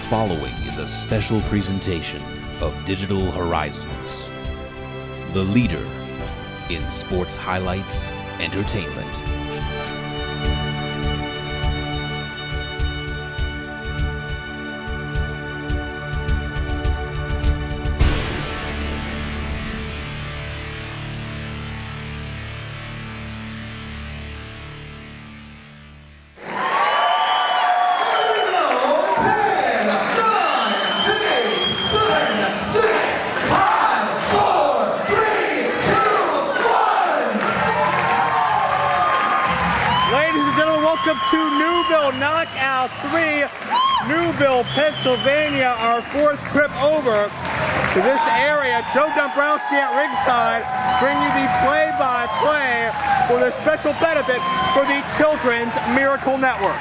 following is a special presentation of Digital Horizons, the leader in sports highlights entertainment. Welcome to Newville Knockout 3, Newville, Pennsylvania, our fourth trip over to this area. Joe Dombrowski at ringside, bringing you the play-by-play for the special benefit for the Children's Miracle Network.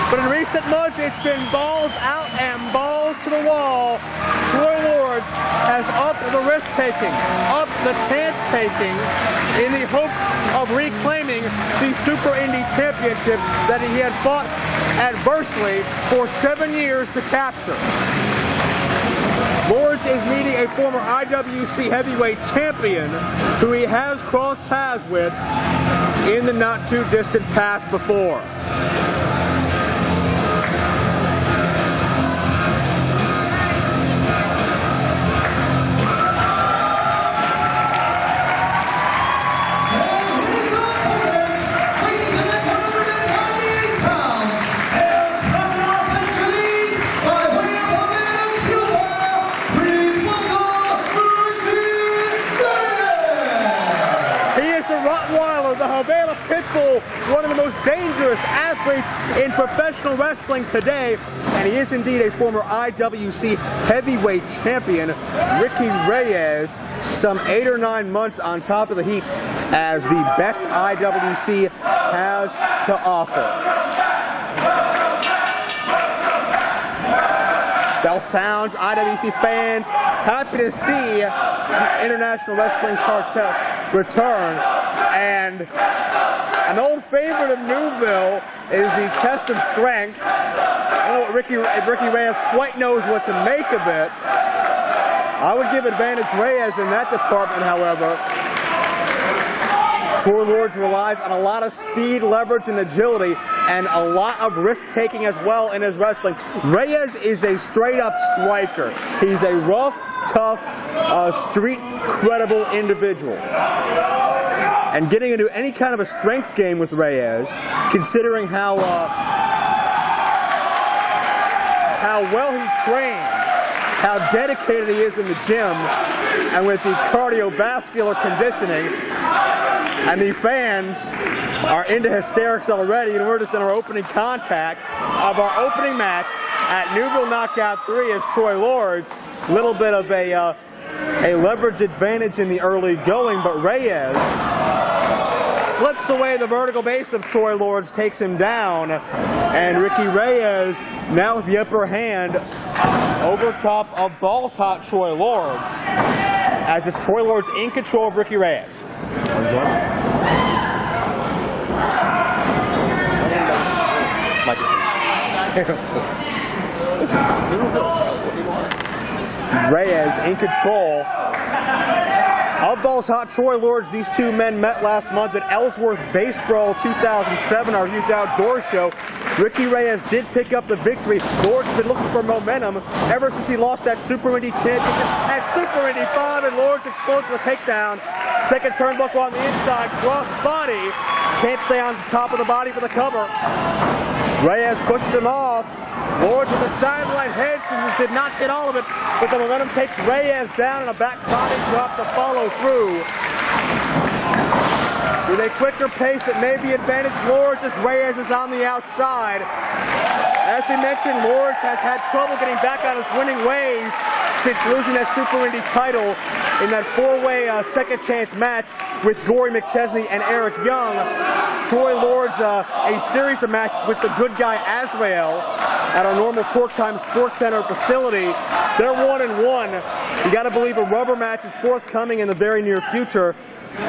But in recent months, it's been balls out and balls to the wall. Troy Lords has upped the risk-taking, upped the chance-taking in the hopes of reclaiming the Super Indy Championship that he had fought adversely for 7 years to capture. Lords is meeting a former IWC heavyweight champion who he has crossed paths with in the not-too-distant past before. The Havana Pitbull, one of the most dangerous athletes in professional wrestling today, and he is indeed a former IWC heavyweight champion, Ricky Reyes, some 8 or 9 months on top of the heap as the best IWC has to offer. Bell sounds, IWC fans happy to see the International Wrestling Cartel return. And an old favorite of Newville is the test of strength. I don't know if Ricky Reyes quite knows what to make of it. I would give advantage Reyes in that department, however. Troy Lords relies on a lot of speed, leverage, and agility, and a lot of risk-taking as well in his wrestling. Reyes is a straight-up striker. He's a rough, tough, street-credible individual. And getting into any kind of a strength game with Reyes, considering how well he trains, how dedicated he is in the gym, and with the cardiovascular conditioning, and the fans are into hysterics already, and we're just in our opening contact of our opening match at Newville Knockout 3 as Troy Lords. A little bit of a leverage advantage in the early going, but Reyes slips away the vertical base of Troy Lords, takes him down, and Ricky Reyes now with the upper hand over top of balls hot Troy Lords, as it's Troy Lords in control of Ricky Reyes. Reyes in control of balls hot Troy Lords. These two men met last month at Ellsworth Base Brawl 2007, our huge outdoor show. Ricky Reyes did pick up the victory. Lords has been looking for momentum ever since he lost that Super Indy Championship at Super Indy 5, and Lords explodes with a takedown. Second turnbuckle on the inside, cross body. Can't stay on top of the body for the cover. Reyes pushes him off. Lords with a sideline head scissors, did not hit all of it, but the momentum takes Reyes down and a back body drop to follow through. With a quicker pace, it may be advantage Lords as Reyes is on the outside. As we mentioned, Lords has had trouble getting back on his winning ways since losing that Super Indy title in that four-way second chance match with Gory, McChesney, and Eric Young. Troy Lords, a series of matches with the good guy Azrael at our normal Cork Time Sports Center facility. They're 1-1. You got to believe a rubber match is forthcoming in the very near future.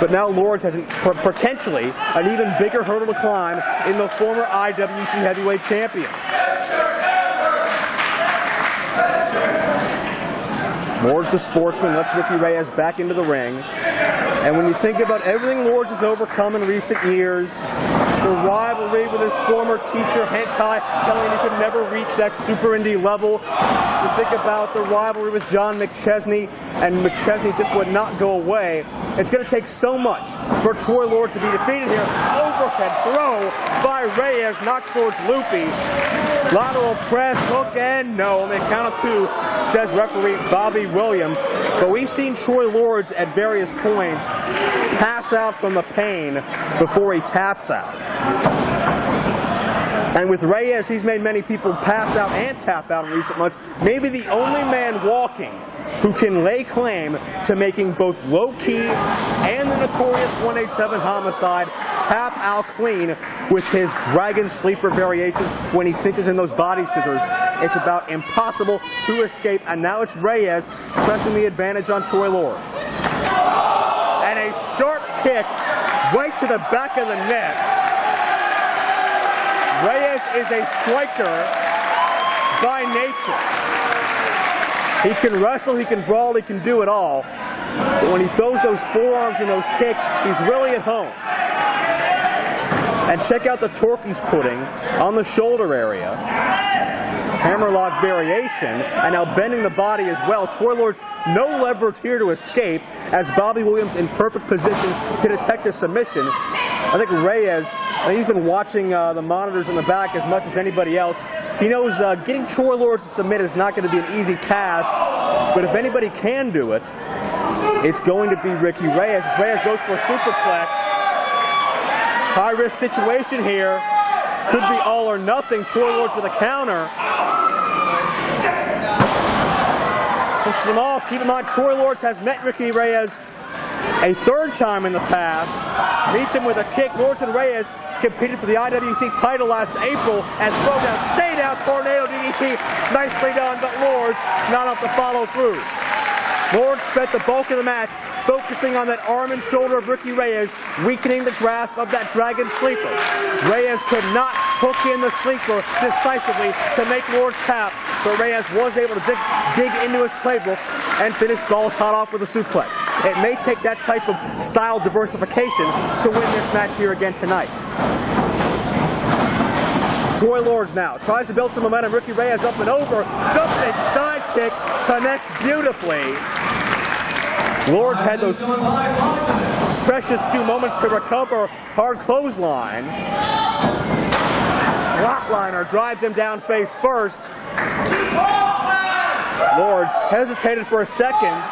But now Lords has potentially an even bigger hurdle to climb in the former IWC Heavyweight Champion. Lords, the sportsman, lets Ricky Reyes back into the ring. And when you think about everything Lords has overcome in recent years, the rivalry with his former teacher, HENTAI, telling him he could never reach that Super Indy level. You think about the rivalry with John McChesney, and McChesney just would not go away. It's going to take so much for Troy Lords to be defeated here. Overhead throw by Reyes, knocks Lords loopy. Lateral press, hook, and no. On the count of two, says referee Bobby Williams. But we've seen Troy Lords at various points pass out from the pain before he taps out. And with Reyes, he's made many people pass out and tap out in recent months. Maybe the only man walking who can lay claim to making both low-key and the notorious 187 homicide tap out clean with his Dragon Sleeper variation when he cinches in those body scissors. It's about impossible to escape, and now it's Reyes pressing the advantage on Troy Lords. And a sharp kick right to the back of the neck. Reyes is a striker by nature. He can wrestle, he can brawl, he can do it all. But when he throws those forearms and those kicks, he's really at home. And check out the torque he's putting on the shoulder area. Hammerlock variation, and now bending the body as well. Troy Lords, no leverage here to escape, as Bobby Williams in perfect position to detect a submission. I think Reyes, he's been watching the monitors in the back as much as anybody else. He knows getting Troy Lords to submit is not going to be an easy task, but if anybody can do it, it's going to be Ricky Reyes. As Reyes goes for a superplex. High-risk situation here. Could be all or nothing. Troy Lords with a counter. Pushes him off. Keep in mind, Troy Lords has met Ricky Reyes a third time in the past. Meets him with a kick. Lords and Reyes competed for the IWC title last April as throw down, stay down, tornado DDT. Nicely done, but Lords not enough to follow through. Lords spent the bulk of the match focusing on that arm and shoulder of Ricky Reyes, weakening the grasp of that Dragon Sleeper. Reyes could not hook in the sleeper decisively to make Lords tap, but Reyes was able to dig into his playbook and finish balls hot off with a suplex. It may take that type of style diversification to win this match here again tonight. Troy Lords now tries to build some momentum. Ricky Reyes up and over, jumping side kick, connects beautifully. Lords had those precious few moments to recover. Hard clothesline. Flatliner drives him down face first. Lords hesitated for a second.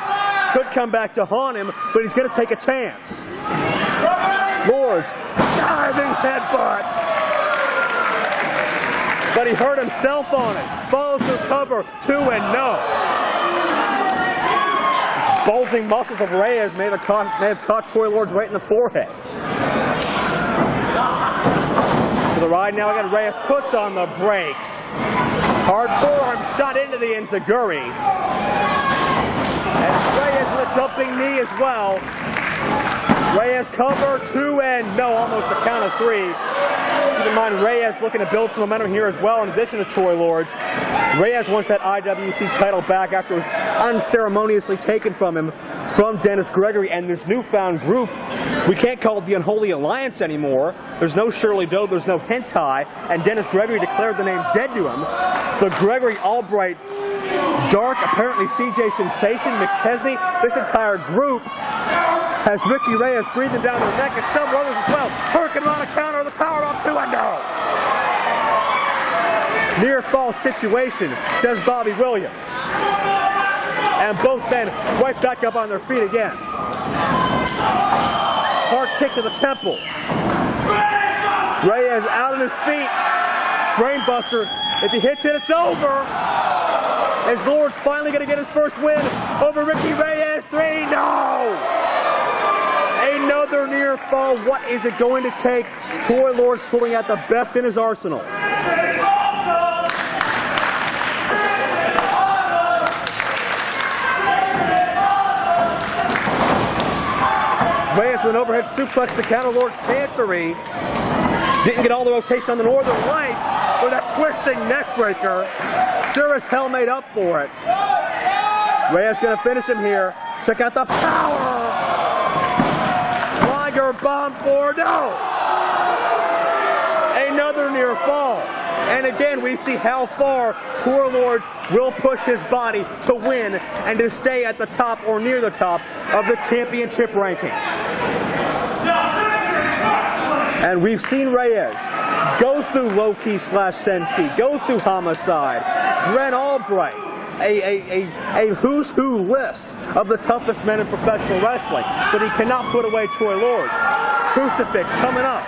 Could come back to haunt him, but he's going to take a chance. Lords, diving headbutt. But he hurt himself on it. Follows through cover, 2-0. Bulging muscles of Reyes may have caught Troy Lords right in the forehead. For the ride now, again, Reyes puts on the brakes. Hard forearm shot into the enziguri. And Reyes with a jumping knee as well. Reyes cover, 2-0, almost a count of 3. Keep in mind, Reyes looking to build some momentum here as well, in addition to Troy Lords. Reyes wants that IWC title back after it was unceremoniously taken from him from Dennis Gregory and this newfound group. We can't call it the Unholy Alliance anymore. There's no Shirley Doe, there's no HENTAI, and Dennis Gregory declared the name dead to him. But Gregory, Albright, Dark, apparently CJ Sensation, McChesney, this entire group has Ricky Reyes breathing down their neck and several others as well. Hurricane Rana counter, the power up 2-0. Near fall situation, says Bobby Williams. And both men right back up on their feet again. hard kick to the temple. Reyes out on his feet. Brainbuster. If he hits it, it's over. Is Lords finally going to get his first win over Ricky Reyes? 3, no! Another near fall. What is it going to take? Troy Lords pulling out the best in his arsenal. Reyes with an overhead suplex to counter Lords' chancery. Didn't get all the rotation on the Northern Lights with a twisting neckbreaker. Sure as hell made up for it. Reyes gonna finish him here. Check out the power. Liger bomb for no. Another near fall. And again, we see how far Troy Lords will push his body to win and to stay at the top or near the top of the championship rankings. And we've seen Reyes go through low-key / Senshi, go through Homicide, Brent Albright, a who's who list of the toughest men in professional wrestling, but he cannot put away Troy Lords. Crucifix coming up,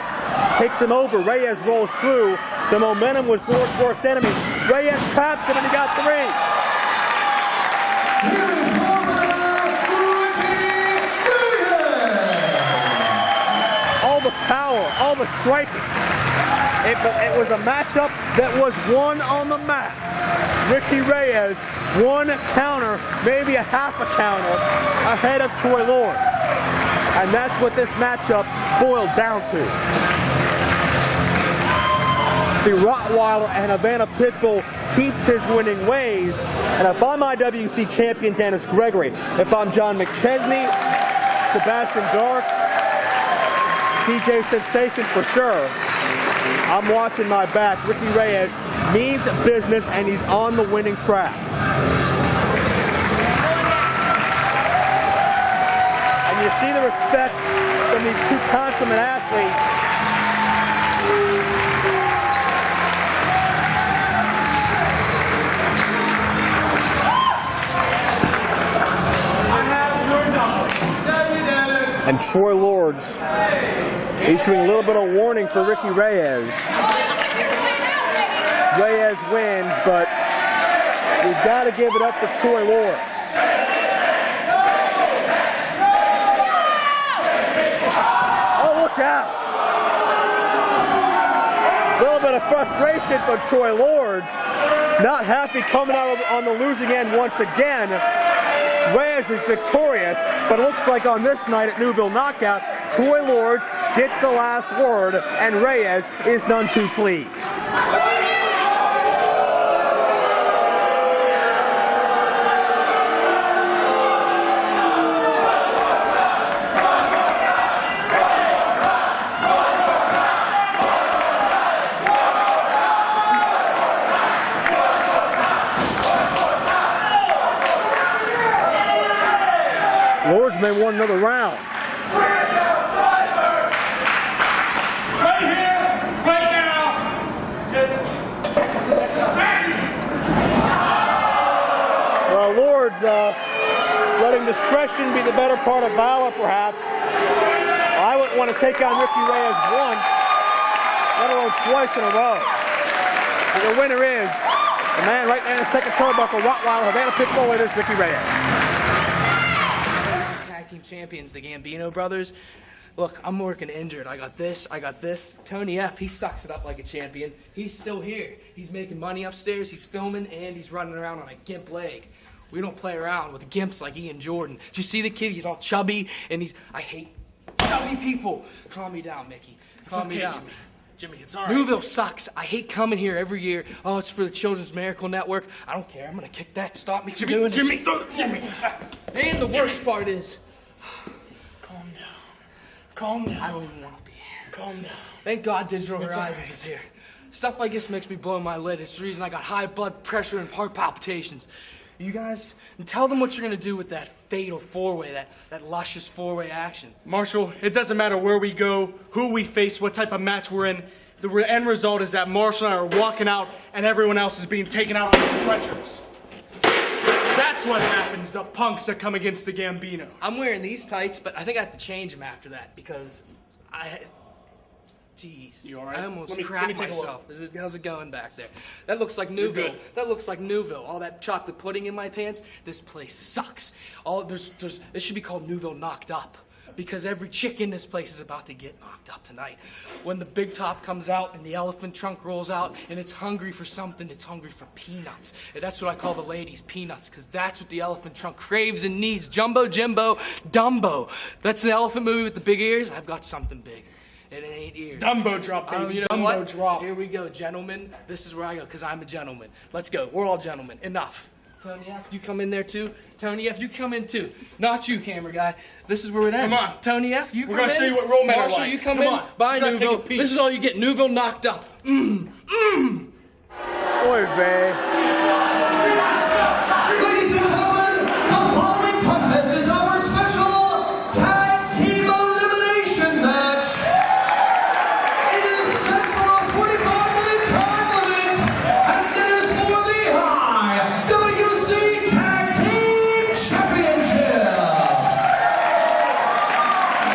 takes him over, Reyes rolls through, the momentum was Lords' worst enemy. Reyes traps him and he got 3. All the power, all the striking. It was a matchup that was won on the mat. Ricky Reyes, 1 counter, maybe a half a counter, ahead of Troy Lords. And that's what this matchup boiled down to. The Rottweiler and Havana Pitbull keeps his winning ways. And if I'm IWC champion Dennis Gregory, if I'm John McChesney, Sebastian Dark, CJ Sensation for sure, I'm watching my back. Ricky Reyes means business and he's on the winning track. And you see the respect from these 2 consummate athletes. And Troy Lords issuing a little bit of warning for Ricky Reyes. Reyes wins, but we've got to give it up for Troy Lords. Oh, look out. A little bit of frustration for Troy Lords. Not happy coming out on the losing end once again. Reyes is victorious, but it looks like on this night at Newville Knockout, Troy Lords gets the last word, and Reyes is none too pleased. Lords may win another round. Right here, right now. Well, Lords letting discretion be the better part of valor, perhaps. I wouldn't want to take on Ricky Reyes once, let alone twice in a row. And the winner is the man right there in the second turnbuckle, Rottweiler, Havana Pitbull. It is Ricky Reyes. Team champions, the Gambino brothers. Look, I'm working injured. I got this. Tony F, he sucks it up like a champion. He's still here. He's making money upstairs, he's filming, and he's running around on a gimp leg. We don't play around with gimps like Ian Jordan. Did you see the kid? He's all chubby, and I hate chubby people. Calm me down, Mickey. Calm me down. Jimmy, it's all right. Newville sucks. I hate coming here every year. Oh, it's for the Children's Miracle Network. I don't care. I'm going to kick that. Stop me from doing it. Jimmy. And the worst part is, Calm down. I don't even want to be here. Calm down. Thank God Digital Horizons right. is here. Stuff like this makes me blow my lid. It's the reason I got high blood pressure and heart palpitations. You guys, and tell them what you're going to do with that fatal 4-way, that luscious 4-way action. Marshall, it doesn't matter where we go, who we face, what type of match we're in. The end result is that Marshall and I are walking out and everyone else is being taken out on stretchers. That's what happens. The punks that come against the Gambinos. I'm wearing these tights, but I think I have to change them after that because jeez. You all right? I almost Let me crapped take a myself. How's it going back there? That looks like Newville. good. That looks like Newville. All that chocolate pudding in my pants. This place sucks. It should be called Newville Knocked Up. Because every chick in this place is about to get knocked up tonight. When the big top comes out and the elephant trunk rolls out and it's hungry for something, it's hungry for peanuts. And that's what I call the ladies, peanuts, because that's what the elephant trunk craves and needs. Jumbo, Jimbo, Dumbo. That's an elephant movie with the big ears. I've got something big. And it ain't ears. Dumbo drop, baby. You know Dumbo what? drop. Here we go, gentlemen. This is where I go, because I'm a gentleman. Let's go. We're all gentlemen. Enough. Tony F, you come in there too. Tony F, you come in too. Not you, camera guy. This is where it ends. Come on. Tony F, you We're come in. gonna show you what real men are Marshall, like. you come Come in. on. Bye, You gotta take a Newville. peek. This is all you get. Newville Knocked Up. Oy vey. Ladies and gentlemen, the following contest is our special tag team elimination match. It is set for a 45-minute time limit, and it is for the IWC Tag Team Championships.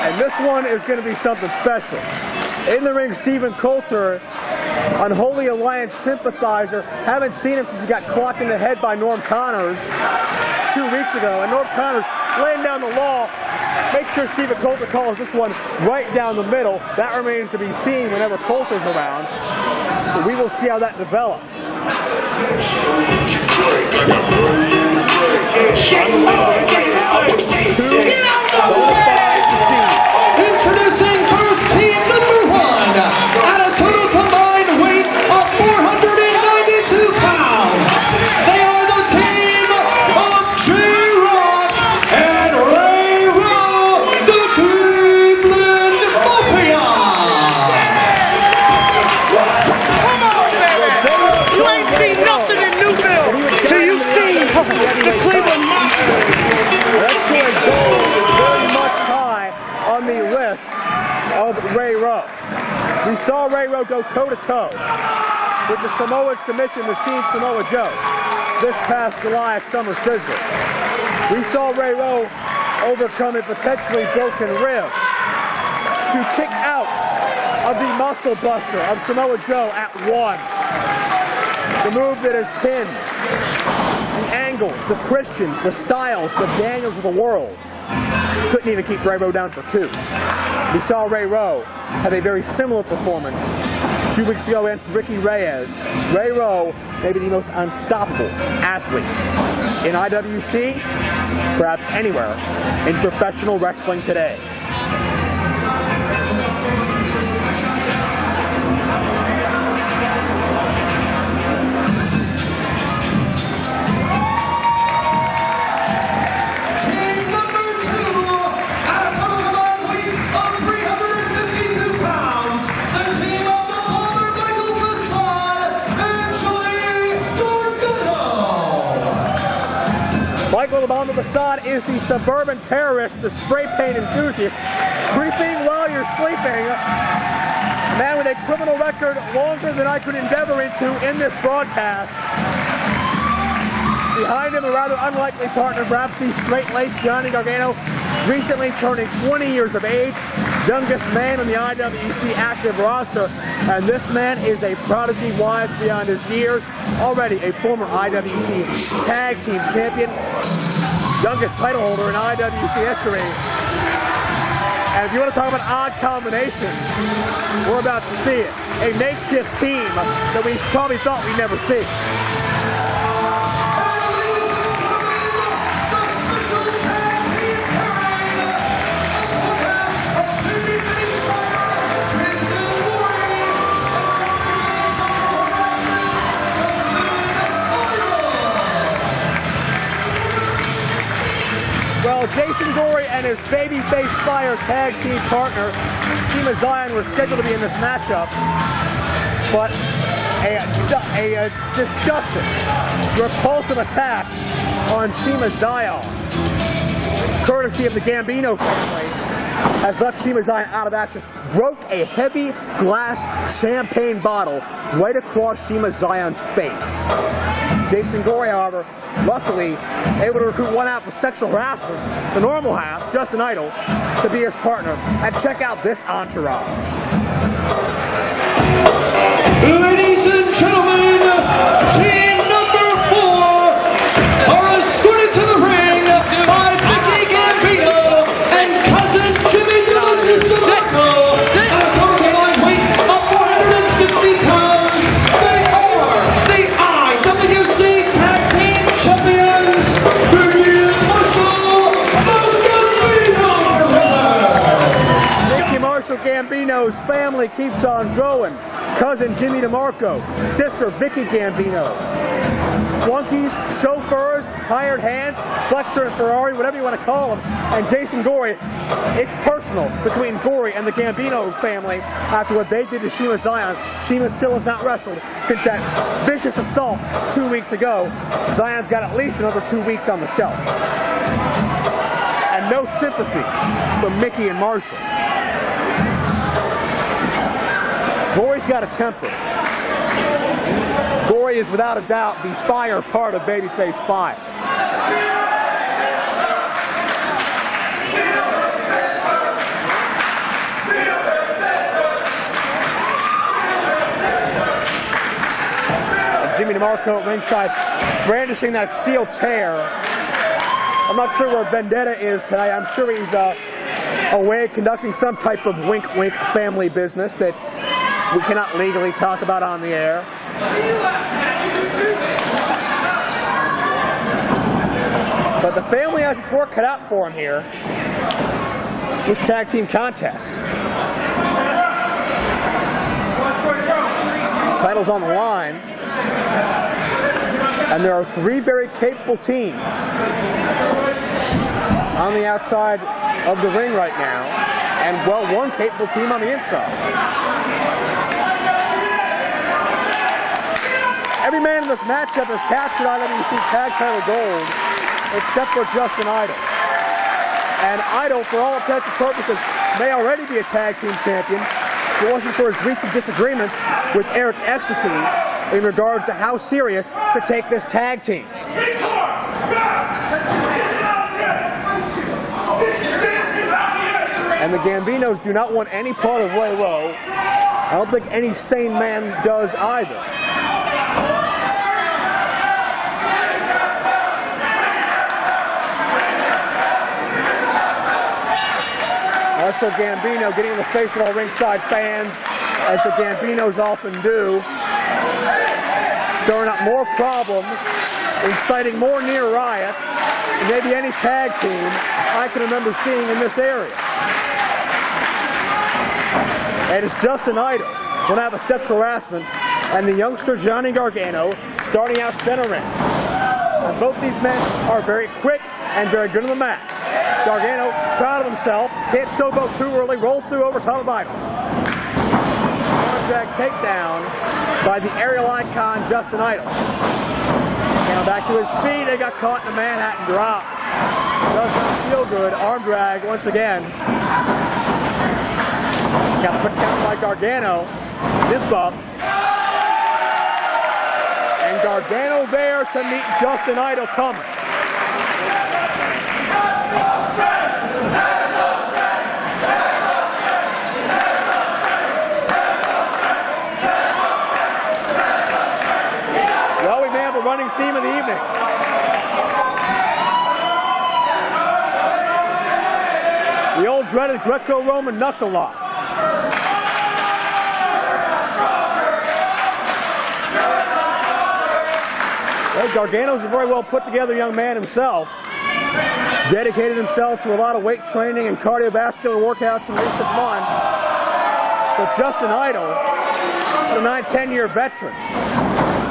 And this one is going to be something special. In the ring, Stephen Coulter, Unholy Alliance sympathizer. Haven't seen him since he got clocked in the head by Norm Connors 2 weeks ago. And Norm Connors laying down the law. Make sure Stephen Coulter calls this one right down the middle. That remains to be seen whenever Coulter's around. But we will see how that develops. Introducing first team number 1 at a total combined weight of 492 pounds. They are the team of J-Rocc and Raymond, the Cleveland Mafia. Come on, baby! You ain't seen nothing in Newville till you see the Cleveland Mafia. That's going to go very much high on the list of Ray Rowe. We saw Ray Rowe go toe-to-toe with the Samoan submission machine Samoa Joe this past July at Summer Sizzler. We saw Ray Rowe overcome a potentially broken rib to kick out of the muscle buster of Samoa Joe at 1. The move that has pinned the Angles, the Christians, the Styles, the Daniels of the world. Couldn't even keep Ray Rowe down for 2. We saw Ray Rowe have a very similar performance 2 weeks ago against Ricky Reyes. Ray Rowe may be the most unstoppable athlete in IWC, perhaps anywhere in professional wrestling today. Michael the Bomber Facade is the suburban terrorist, the spray paint enthusiast, creeping while you're sleeping. A man with a criminal record longer than I could endeavor into in this broadcast. Behind him, a rather unlikely partner, perhaps the straight-laced Johnny Gargano, recently turning 20 years of age, youngest man on the IWC active roster, and this man is a prodigy wise beyond his years, already a former IWC Tag Team Champion, youngest title holder in IWC history. And if you want to talk about odd combinations, we're about to see it. A makeshift team that we probably thought we'd never see. Well, Jason Gory and his babyface Fire tag team partner, Shima Zion, were scheduled to be in this matchup, but a disgusting, repulsive attack on Shima Zion, courtesy of the Gambino family, has left Shima Zion out of action, broke a heavy glass champagne bottle right across Shima Zion's face. Jason Gory, however, luckily able to recruit one half of sexual harassment, the normal half, Justin Idol, to be his partner. And check out this entourage. Ladies and gentlemen, team number 4 are escorted to the ring by Vicky Gambino and cousin Jimmy DeeeeLicious DeMarco. At a total combined weight of 460 pounds, they are the IWC Tag Team Champions, DeeeeLicious, the Gambino brothers. Mickey Marshall Gambino's family keeps on growing. Cousin Jimmy DeMarco, sister Vicky Gambino. Flunkies, chauffeurs, hired hands, Flexer and Ferrari, whatever you want to call them, and Jason Gory. It's personal between Gory and the Gambino family after what they did to Shima Zion. Shima still has not wrestled since that vicious assault 2 weeks ago. Zion's got at least another 2 weeks on the shelf. And no sympathy from Mickey and Marshall. Gory's got a temper. Gory is without a doubt the fire part of Babyface 5. And Jimmy DeMarco at ringside brandishing that steel chair. I'm not sure where Vendetta is tonight. I'm sure he's away conducting some type of wink-wink family business that we cannot legally talk about on the air. But the family has its work cut out for him here. This tag team contest. Title's on the line. And there are 3 very capable teams on the outside of the ring right now. And, well, 1 capable team on the inside. Every man in this matchup has captured IWC Tag Title Gold, except for Justin Idol. And Idol, for all intents and purposes, may already be a tag team champion if it wasn't for his recent disagreements with Eric Ecstasy in regards to how serious to take this tag team. And the Gambinos do not want any part of Ray Rowe. I don't think any sane man does either. Marshall Gambino getting in the face of all ringside fans, as the Gambinos often do, stirring up more problems, inciting more near riots than maybe any tag team I can remember seeing in this area. And it's Justin Idol going to have a sexual harassment, and the youngster Johnny Gargano starting out center ring. And both these men are very quick and very good in the mat. Gargano, proud of himself, can't showboat too early, roll through over top of Idol. Arm drag takedown by the aerial icon Justin Idol. Now back to his feet, they got caught in the Manhattan drop. Does not feel good, arm drag once again. Got put down by Gargano, dip up. And Gargano there to meet Justin Idol coming. Well, we may have a running theme of the evening. The old dreaded Greco-Roman knuckle lock. Well, Gargano's a very well put together young man himself. Dedicated himself to a lot of weight training and cardiovascular workouts in recent months. But Justin Idol, a 9-10 year veteran.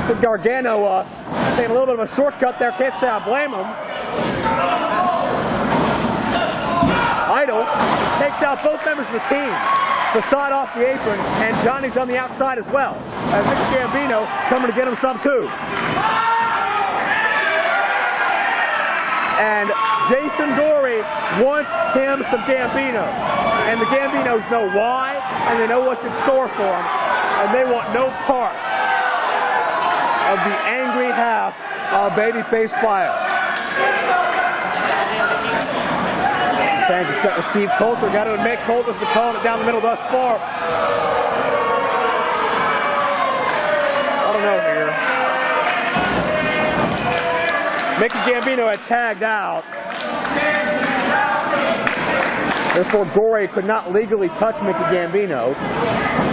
But Gargano taking a little bit of a shortcut there, can't say I blame him. Idol takes out both members of the team. Facade off the apron, and Johnny's on the outside as well. As Mickey Gambino coming to get him some too. And Jason Gory wants him some Gambinos. And the Gambinos know why, and they know what's in store for them, and they want no part of the angry half of babyface Fire. Fans are set with Steve Coulter. Got to admit, Coulter's been calling it down the middle thus far. I don't know here. Mickey Gambino had tagged out. Therefore, Gory could not legally touch Mickey Gambino.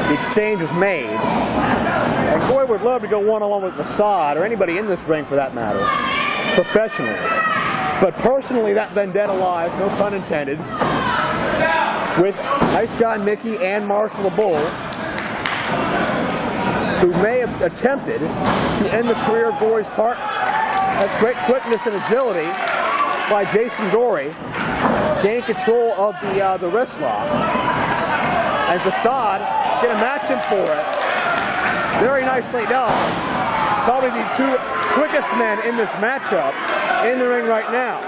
The exchange was made. And Gory would love to go one-on-one with Facade, or anybody in this ring for that matter, professionally. But personally, that vendetta lies, no pun intended, with Nice Guy Mickey and Marshall the Bull, who may have attempted to end the career of Gory's part. That's great quickness and agility by Jason Gory. Gain control of the wrist lock. And Facade get a match in for it. Very nicely done. Probably the two quickest men in this matchup in the ring right now.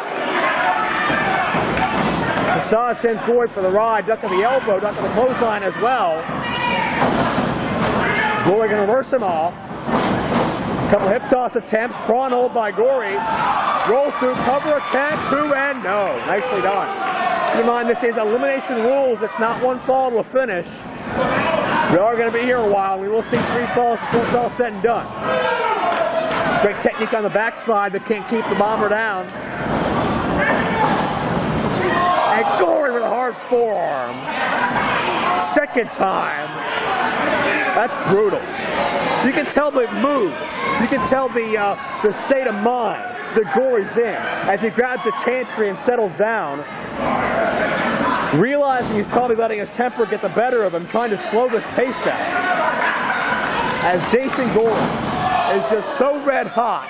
Facade sends Gory for the ride, ducking the elbow, ducking the clothesline as well. Gory going to reverse him off. Couple hip toss attempts, prawn hold by Gory. Roll through, cover attack, 2 and no. Nicely done. Keep in mind, this is elimination rules. It's not one fall to a finish. We are going to be here a while. We will see 3 falls before it's all said and done. Great technique on the backslide, but can't keep the bomber down. And Gory with a hard forearm. Second time. That's brutal. You can tell the move. You can tell the state of mind that Gory's in as he grabs a chantry and settles down, realizing he's probably letting his temper get the better of him, trying to slow this pace down. As Jason Gory is just so red hot.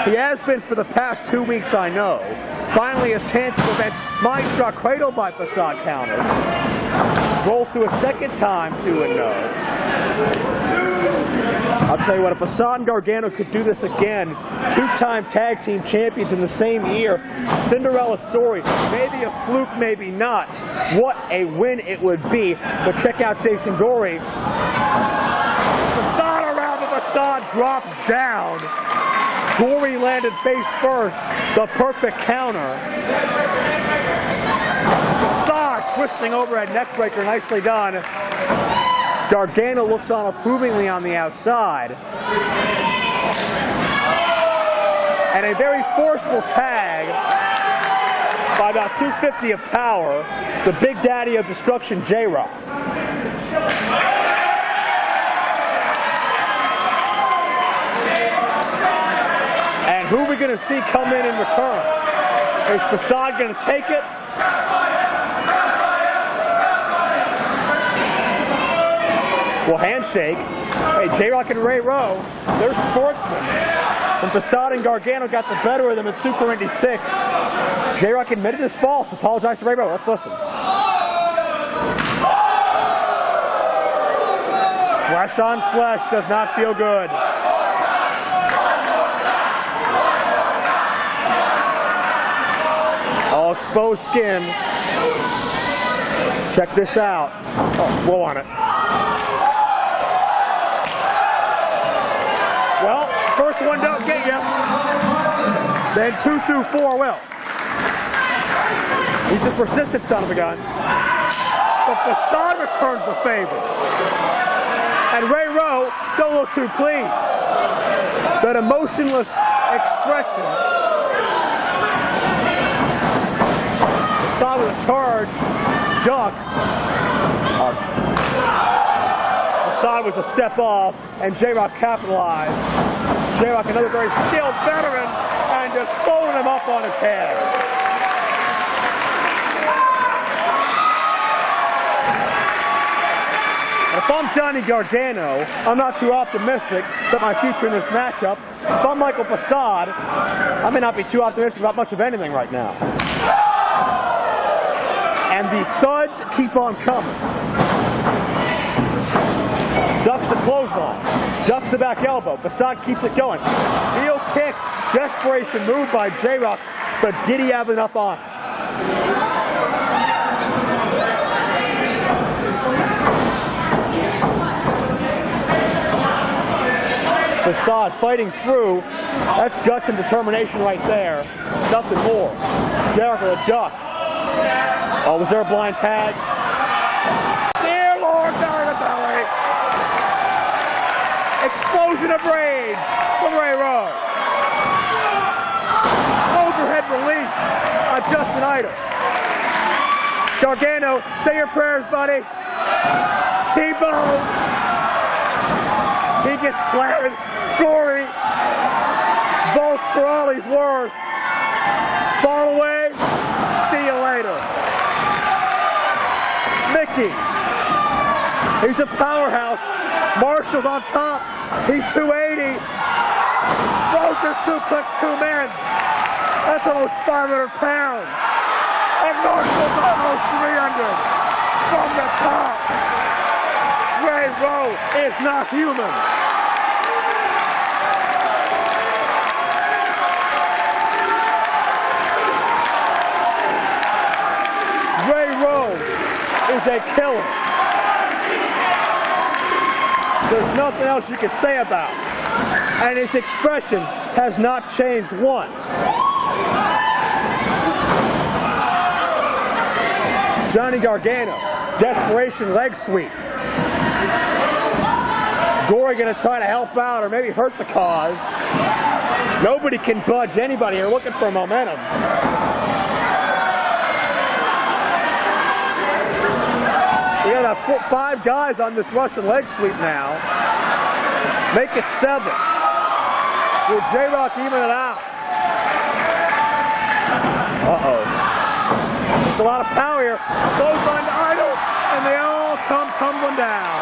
He has been for the past 2 weeks, I know. Finally, his chance to prevent Maestro cradle by Facade counter. Roll through a second time, 2 and no. I'll tell you what, if Facade and Gargano could do this again, 2-time tag team champions in the same year, Cinderella story, maybe a fluke, maybe not. What a win it would be. But check out Jason Gory. Facade around, but Facade drops down. Gory landed face first, the perfect counter. Facade twisting overhead neckbreaker, nicely done. Gargano looks on approvingly on the outside. And a very forceful tag by about 250 of power, the big daddy of destruction, J-Rocc. And who are we going to see come in return? Is Facade going to take it? Well, handshake. Hey, J-Rocc and Rowe, they're sportsmen. When Facade and Gargano got the better of them at Super Indy 6, J-Rocc admitted his fault, apologized to Rowe. Let's listen. Flesh on flesh does not feel good. All exposed skin. Check this out. Oh, blow on it. Well, first one don't get you. Then 2 through 4 will. He's a persistent son of a gun. But Facade returns the favor. And Rowe don't look too pleased. That emotionless expression. Facade with a charge, duck. Facade was a step off, and J-Rocc capitalized. J-Rocc, another very skilled veteran, and just folding him up on his head. If I'm Johnny Gargano, I'm not too optimistic about my future in this matchup. If I'm Michael Facade, I may not be too optimistic about much of anything right now. And the thuds keep on coming. Ducks the clothesline, ducks the back elbow. Facade keeps it going. Heel kick, desperation move by J-Rocc. but did he have enough on him? Facade fighting through. That's guts and determination right there. Nothing more. J-Rocc with a duck. Oh, was there a blind tag? Dear Lord, down the belly. Explosion of rage from Rowe. Overhead release on Justin Idol. Gargano, say your prayers, buddy. T-bone. He gets planted. Gory bolts for all he's worth. Fall away. See you later. Mickey. He's a powerhouse. Marshall's on top. He's 280. Rowe just suplex 2 men. That's almost 500 pounds. And Marshall's almost 300. From the top. Rowe is not human. Rowe is a killer. There's nothing else you can say about it. And his expression has not changed once. Johnny Gargano, desperation leg sweep. Gory gonna try to help out or maybe hurt the cause. Nobody can budge anybody. You're looking for momentum. We got about 5 guys on this Russian leg sweep now. Make it 7. Will J-Rocc even it out? Uh-oh. Just a lot of power here. Goes on to Idol, and they all come tumbling down.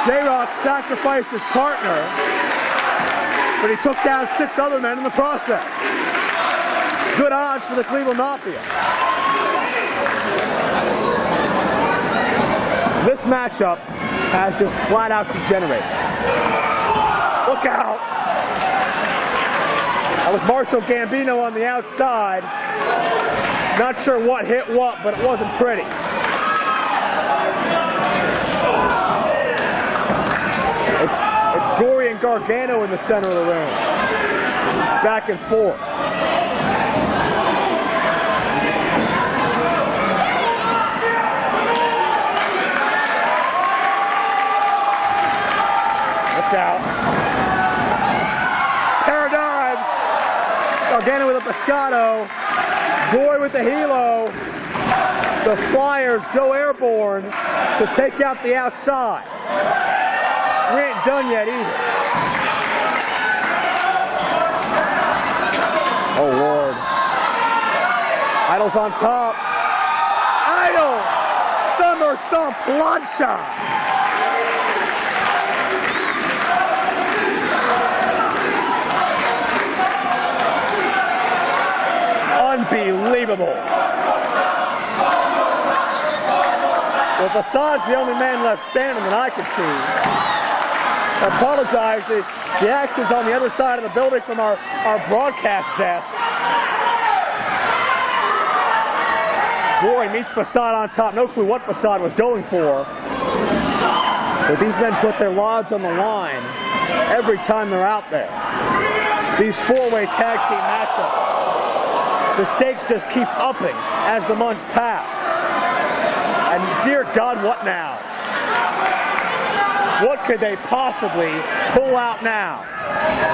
J-Rocc sacrificed his partner, but he took down 6 other men in the process. Good odds for the Cleveland Mafia. This matchup has just flat out degenerated. Look out. That was Marshall Gambino on the outside. Not sure what hit what, but it wasn't pretty. It's Gory and Gargano in the center of the ring. Back and forth. Out. Paradigms. Gargano with a Pescado. Gory with the Hilo. The Flyers go airborne to take out the outside. We ain't done yet either. Oh Lord. Idol's on top. Idol! Somersault plancha! Unbelievable. Well, Facade's the only man left standing that I can see. I apologize. The action's on the other side of the building from our broadcast desk. Gory meets Facade on top. No clue what Facade was going for. But these men put their lives on the line every time they're out there. These 4-way tag team matchups. The stakes just keep upping as the months pass. And dear God, what now? What could they possibly pull out now?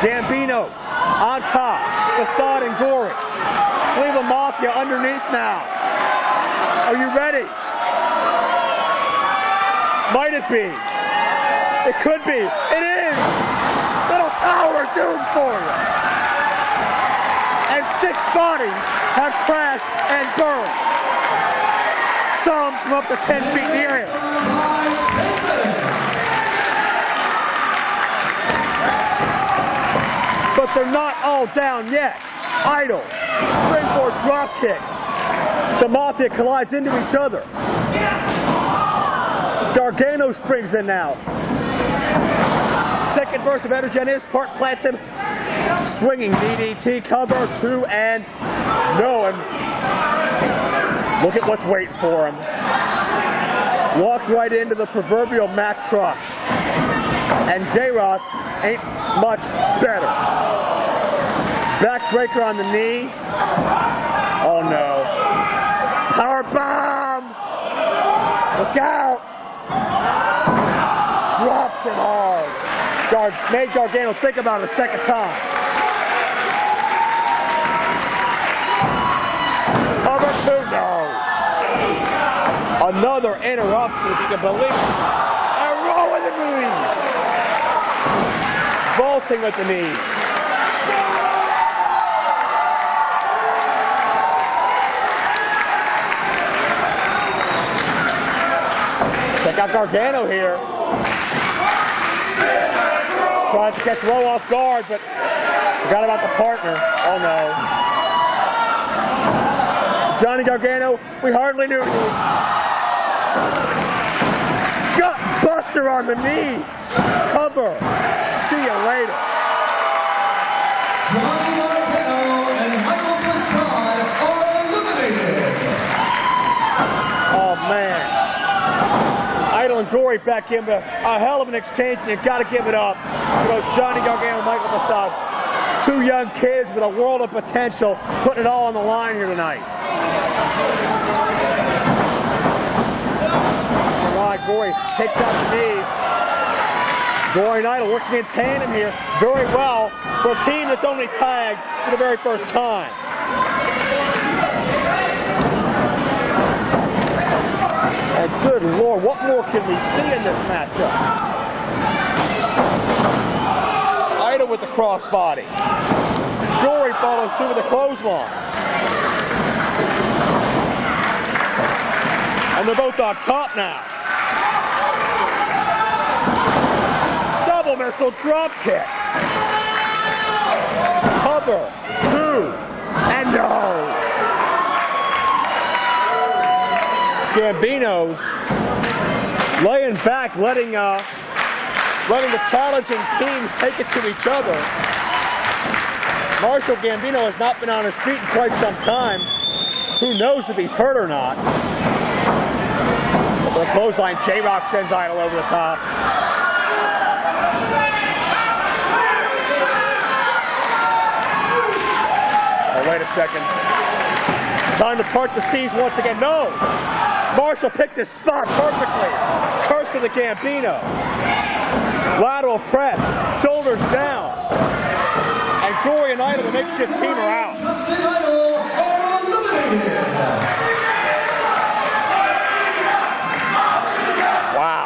Gambino's on top. Facade and Gory. Cleveland Mafia underneath now. Are you ready? Might it be? It could be. It is! Little tower doomed for you. And 6 bodies have crashed and burned. Some from up to 10 feet in the air. But they're not all down yet. Idol, springboard drop kick. The Mafia collides into each other. Gargano springs in now. Second burst of energy on his part, plants him. Swinging DDT cover, 2 and no. And look at what's waiting for him. Walked right into the proverbial Mack truck. And J-Rocc ain't much better. Backbreaker on the knee. Oh no. Power bomb! Look out! Drops him hard. Made Gargano think about it a second time. Cover 2, no. Another interruption, if you can believe it. And Rowe in the knees. Vaulting at the knees. Check out Gargano here. Trying to catch Rowe off guard, but forgot about the partner. Oh no. Johnny Gargano, we hardly knew you. Gut buster on the knees. Cover. See you later. Johnny Gargano and Michael Facade are eliminated. Oh man. Idol and Gory back in, but a hell of an exchange, and you got to give it up. You know, Johnny Gargano and Michael Facade, 2 young kids with a world of potential, putting it all on the line here tonight. All right, Gory takes out the knee. Gory and Idol working in tandem here very well for a team that's only tagged for the very first time. And good Lord, what more can we see in this matchup? Idol with the crossbody. Gory follows through with a clothesline. And they're both on top now. Double missile drop kick. Cover, 2, and no. Gambino's laying back, letting the challenging teams take it to each other. Marshall Gambino has not been on his feet in quite some time. Who knows if he's hurt or not. But the clothesline, J-Rocc sends Idol over the top. Oh, wait a second. Time to part the seas once again. No! Marshall picked his spot perfectly. Curse of the Gambino. Lateral press, shoulders down. And Gory and Idol, the makeshift team, are out. Justin Idol are eliminated. Wow.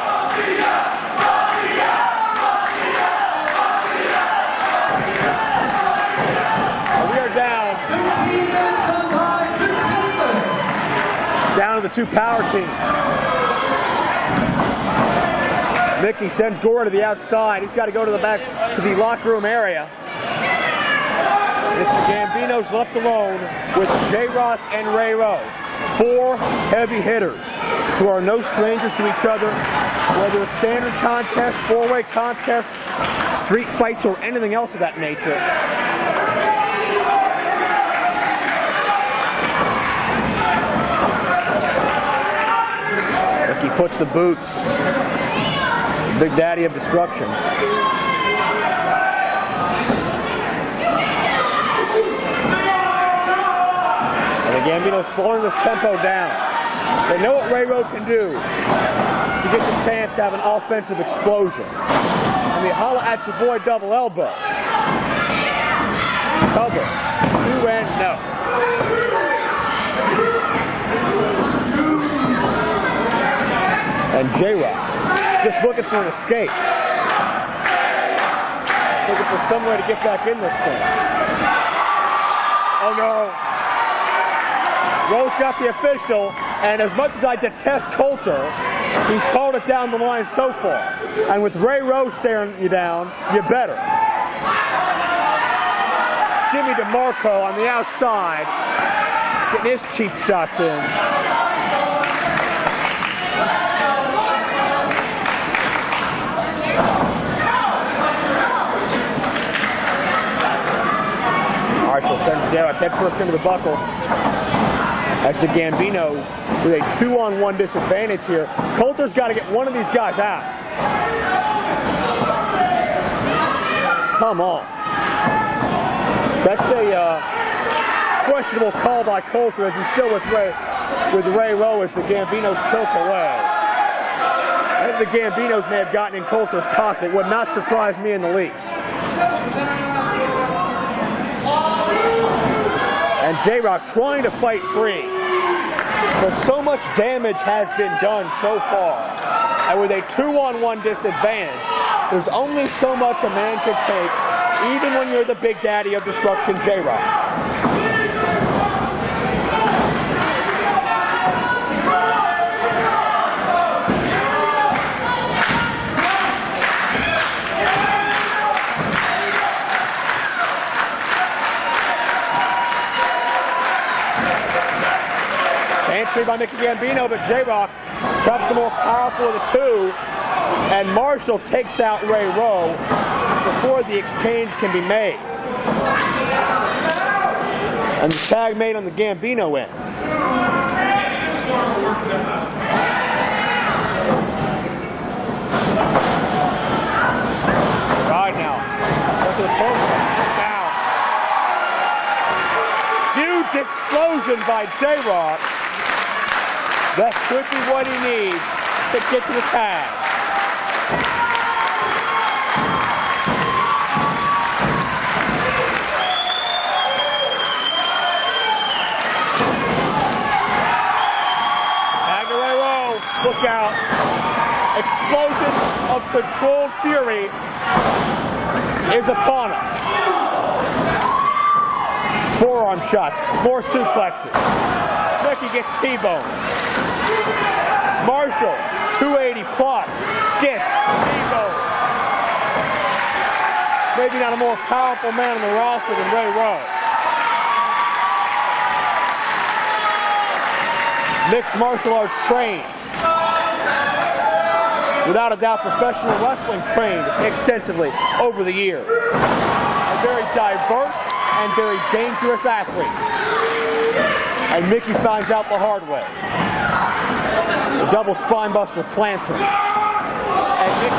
We are down. 15 minutes combined, 15 minutes. Down to the 2 power team. Mickey sends Gory to the outside. He's got to go to the back to the locker room area. It's the Gambinos left alone with J-Rocc and Rowe. 4 heavy hitters who are no strangers to each other, whether it's standard contests, 4-way contests, street fights, or anything else of that nature. Mickey puts the boots. Big Daddy of Destruction. And the Gambino's slowing this tempo down. They know what Rowe can do to get the chance to have an offensive explosion. And they holla at your boy double elbow. Cover. 2 and no. And J-Rocc just looking for an escape. Looking for some way to get back in this thing. Oh no. Rowe's got the official, and as much as I detest Coulter, he's called it down the line so far. And with Rowe staring you down, you better. Jimmy DeMarco on the outside, getting his cheap shots in. J-Rocc head first into the buckle. As the Gambinos with a 2-on-1 disadvantage here. Coulter's got to get one of these guys out. Come on. That's a questionable call by Coulter as he's still with Rowe as the Gambinos choke away. I think the Gambinos may have gotten in Coulter's pocket. Would not surprise me in the least. And J-Rocc trying to fight free. But so much damage has been done so far. And with a 2-on-1 disadvantage, there's only so much a man can take, even when you're the big daddy of destruction, J-Rocc. Entry by Mickey Gambino, but J-Rocc perhaps the more powerful of the two, and Marshall takes out Rowe before the exchange can be made. And the tag made on the Gambino end. Right now. Look at the post. Now. Huge explosion by J-Rocc. That could be what he needs to get to the tag. Tag to Rowe. Look out. Explosion of controlled fury is upon us. Forearm shots, more suplexes. Mickey gets T-boned. Marshall, 280 plus, gets T-boned. Maybe not a more powerful man on the roster than Rowe. Mixed martial arts trained. Without a doubt, professional wrestling trained extensively over the years. A very diverse and very dangerous athlete. And Mickey finds out the hard way. The double spine buster plants him. And Mickey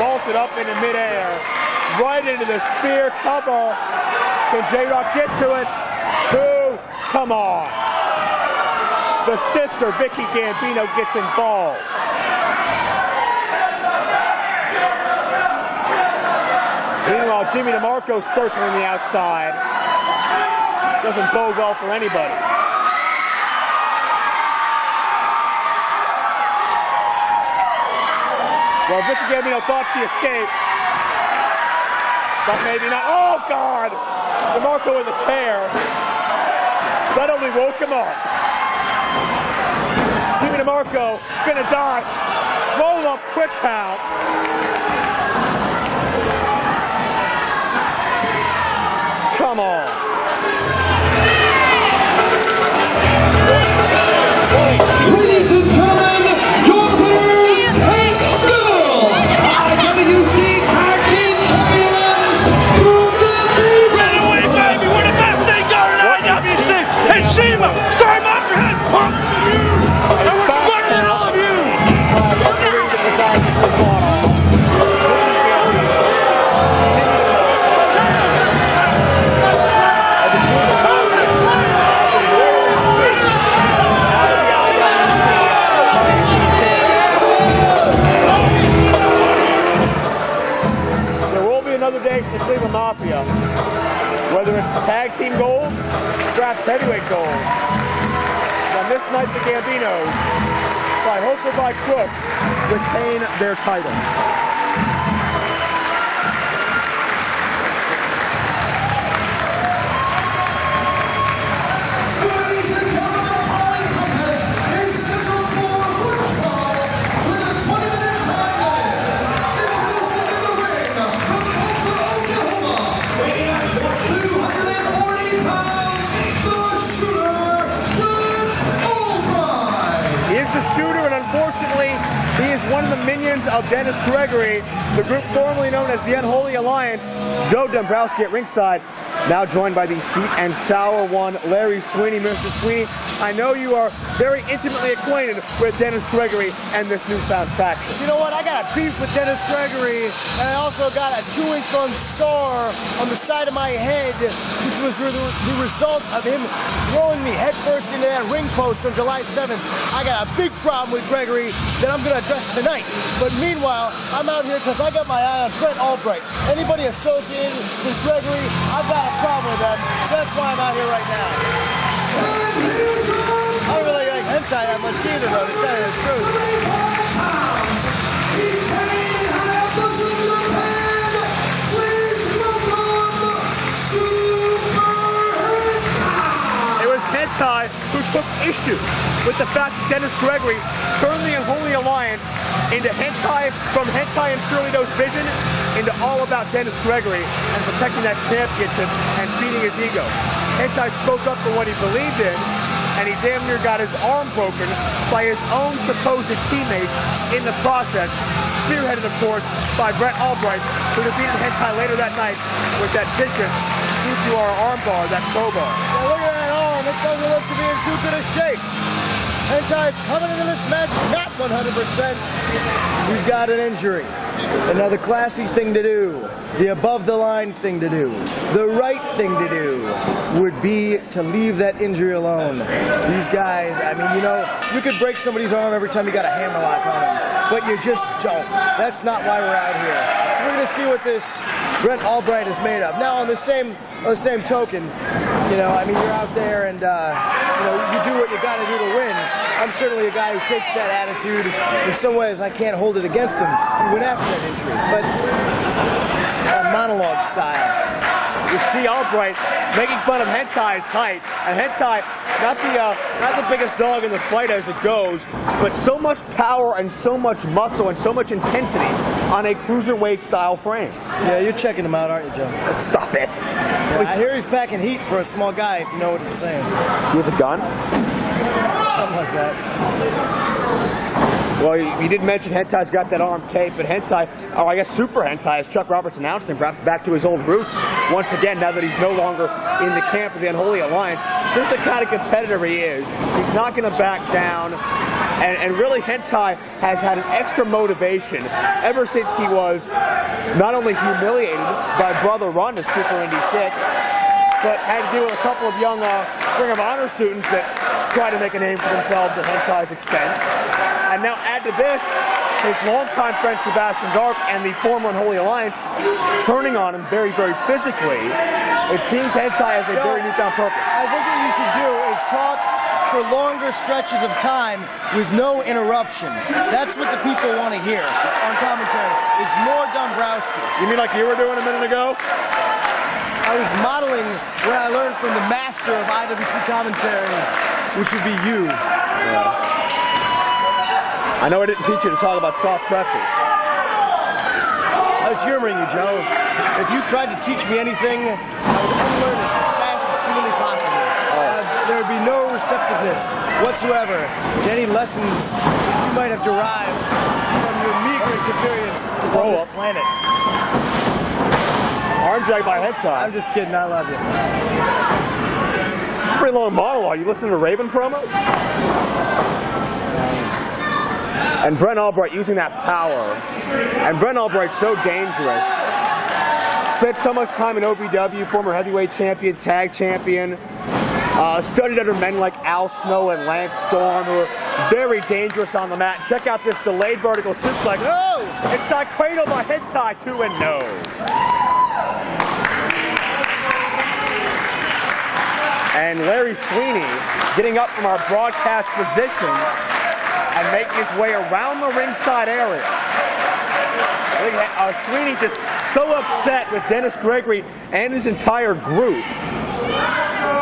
vaulted up into midair, right into the spear cover. Can J-Rocc get to it? Two, come on. The sister, Vicky Gambino, gets involved. Meanwhile, Jimmy DeMarco circling the outside. Doesn't bode well for anybody. Well, Vicky Gambino thought she escaped. But maybe not. Oh, God! DeMarco in the chair. That only woke him up. Jimmy DeMarco gonna die. Roll up, quick count. Come on. Ladies and gentlemen, your winners and still IWC Tag Team Champions, Right away, baby. We're the best thing going in IWC. And Shima, sorry, Monster Head. And we're smarter than all of you. Another day for the Cleveland Mafia. Whether it's tag team gold, perhaps heavyweight gold. On this night, the Gambinos, by hook or by crook, retain their title. ladies and gentlemen, the following contest is scheduled for one fall with a 20-minute time limit. Introducing in the ring from Tulsa, Oklahoma, weighing 240 pounds, the shooter, Albright. He is the shooter, and unfortunately, he is one of the minions of Dennis Gregory, the group formerly known as the Unholy Alliance. Joe Dombrowski at ringside. now joined by the sweet and sour one, Larry Sweeney. Mr. Sweeney, I know you are very intimately acquainted with Dennis Gregory and this newfound faction. You know what? I got a beef with Dennis Gregory, and I also got a 2-inch long scar on the side of my head, which was the result of him throwing me headfirst into that ring post on July 7th. I got a big problem with Gregory that I'm going to address tonight. But meanwhile, I'm out here because I got my eye on Brent Albright. Anybody associated with Gregory, I've got a problem with them. So that's why I'm out here right now. I don't really like hentai that much either, though, to tell you the truth. HENTAI who took issue with the fact that Dennis Gregory turned the Unholy Alliance into hentai, from hentai and Shirley-Do's vision into all about Dennis Gregory and protecting that championship and feeding his ego. HENTAI spoke up for what he believed in, and he damn near got his arm broken by his own supposed teammates in the process, spearheaded, of course, by Brent Albright, who defeated HENTAI later that night with that vicious CQR armbar, that crowbar. Yeah, look at that arm. It doesn't look to be in too good a shape. HENTAI's coming into this match not 100%. He's got an injury. Another classy thing to do. The above-the-line thing to do. The right thing to do would be to leave that injury alone. These guys, I mean, you know, you could break somebody's arm every time you got a hammer lock on them, but you just don't. That's not why we're out here. So we're going to see what this Brent Albright is made of. Now, on the same token, you know, I mean, you're out there and, you know, you do what you got to do to win. I'm certainly a guy who takes that attitude. In some ways, I can't hold it against him. He went after that injury, but monologue style. You see Albright making fun of HENTAI's height, and HENTAI, not the biggest dog in the fight as it goes, but so much power and so much muscle and so much intensity on a cruiserweight style frame. Yeah, you're checking him out, aren't you, Joe? Stop it. Yeah, I hear he's packing heat for a small guy, if you know what I'm saying. He has a gun? Something like that. Well, you did mention HENTAI's got that arm taped, but HENTAI, or I guess Super HENTAI, as Chuck Roberts announced him, perhaps back to his old roots once again, now that he's no longer in the camp of the Unholy Alliance. Just the kind of competitor he is. He's not going to back down. And really, HENTAI has had an extra motivation ever since he was not only humiliated by Brother Run at Super Indy 6, but had to deal with a couple of young Ring of Honor students that try to make a name for themselves at HENTAI's expense. And now add to this, his longtime friend Sebastian and the former Unholy Alliance turning on him very, very physically. It seems HENTAI has a very newfound purpose. I think what you should do is talk for longer stretches of time with no interruption. That's what the people want to hear on commentary. It's more Dombrowski. You mean like you were doing a minute ago? I was modeling what I learned from the master of IWC commentary, which would be you. Yeah. I know I didn't teach you to talk about soft pretzels. I was humoring you, Joe. If you tried to teach me anything, I would unlearn it as fast as humanly possible. There would be no receptiveness whatsoever to any lessons that you might have derived from your meager experience on this planet. Arm drag by HENTAI. I'm just kidding, I love you. It's a pretty long monologue. You listening to Raven promos? And Brent Albright using that power. And Brent Albright's so dangerous. Spent so much time in OVW, former heavyweight champion, tag champion. Studied under men like Al Snow and Lance Storm, who are very dangerous on the mat. Check out this delayed vertical suplex. Oh! It's a cradle by HENTAI 2-0. And Larry Sweeney getting up from our broadcast position and making his way around the ringside area. Sweeney just so upset with Dennis Gregory and his entire group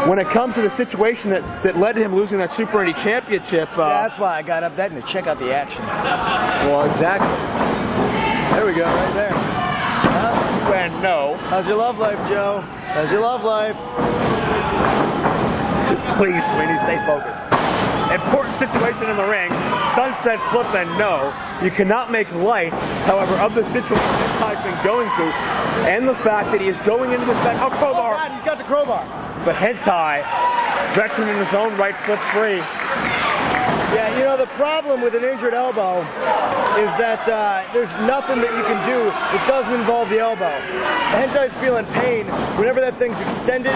when it comes to the situation that led to him losing that Super Indy Championship. Yeah, that's why I got up that and to check out the action. Well, exactly. There we go, right there. And no. How's your love life, Joe? How's your love life? Please, Sweeney, stay focused. Important situation in the ring. sunset flip, then no. You cannot make light, however, of the situation Hentai's been going through, and the fact that he is going into this match. Oh, crowbar! Oh, God, he's got the crowbar. But Hentai, veteran in his own right, slips free. Yeah, you know, the problem with an injured elbow is that there's nothing that you can do that doesn't involve the elbow. Hentai's feeling pain whenever that thing's extended,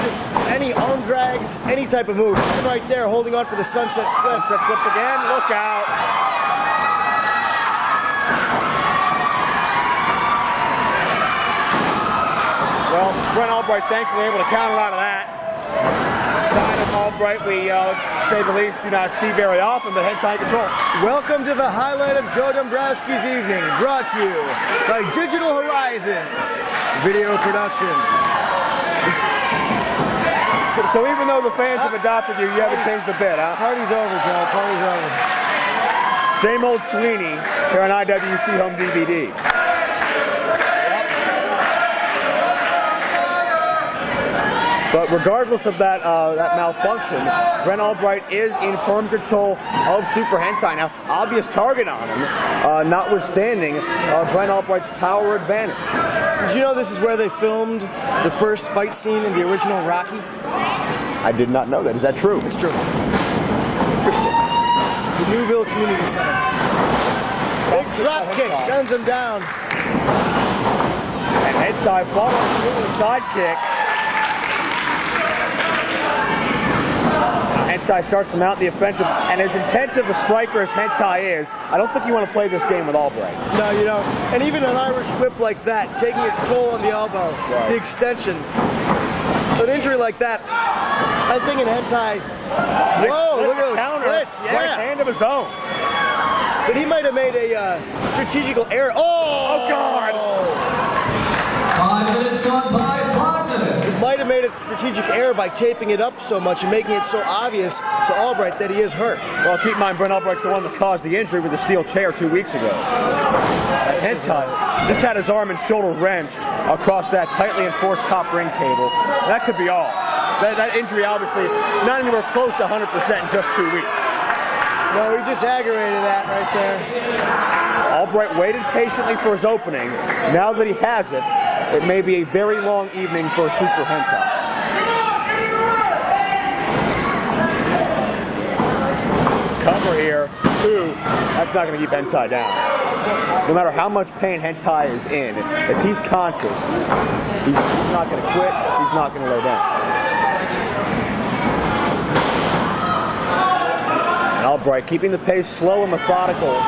any arm drags, any type of move. Even right there, holding on for the sunset flip. Sunset flip again, look out. Well, Brent Albright thankfully able to counter out of that. Side of Albright, we, say the least, do not see very often, but Hentai control. Welcome to the highlight of Joe Dombrowski's evening, brought to you by Digital Horizons Video Production. So even though the fans have adopted you, you haven't changed a bit, huh? Party's over, Joe. Party's over. Same old Sweeney here on IWC Home DVD. But regardless of that malfunction, Brent Albright is in firm control of Super Hentai. Now, obvious target on him, notwithstanding Brent Albright's power advantage. Did you know this is where they filmed the first fight scene in the original Rocky? I did not know that. Is that true? It's true. The Newville Community Center. Big drop kick sends him down. And Hentai following through with a side kick. Hentai starts to mount the offensive, and as intensive a striker as Hentai is, I don't think you want to play this game with Albright. No, you don't. And even an Irish whip like that, taking its toll on the elbow, right. The extension. An injury like that, I think in Hentai, whoa, look at those splits, yeah. Right hand of his own. But he might have made a strategical error. Oh, God. 5 minutes gone by, 5 minutes. Might have made a strategic error by taping it up so much and making it so obvious to Albright that he is hurt. Well, keep in mind, Brent Albright's the one that caused the injury with the steel chair 2 weeks ago. Hentai just had his arm and shoulder wrenched across that tightly enforced top ring cable. That could be all. That injury, obviously, not anywhere close to 100% in just 2 weeks. No, he just aggravated that right there. Albright waited patiently for his opening. Now that he has it, it may be a very long evening for Super Hentai. Cover here, 2. That's not going to keep Hentai down. No matter how much pain Hentai is in, if he's conscious, he's not going to quit, he's not going to lay down. And Albright keeping the pace slow and methodical,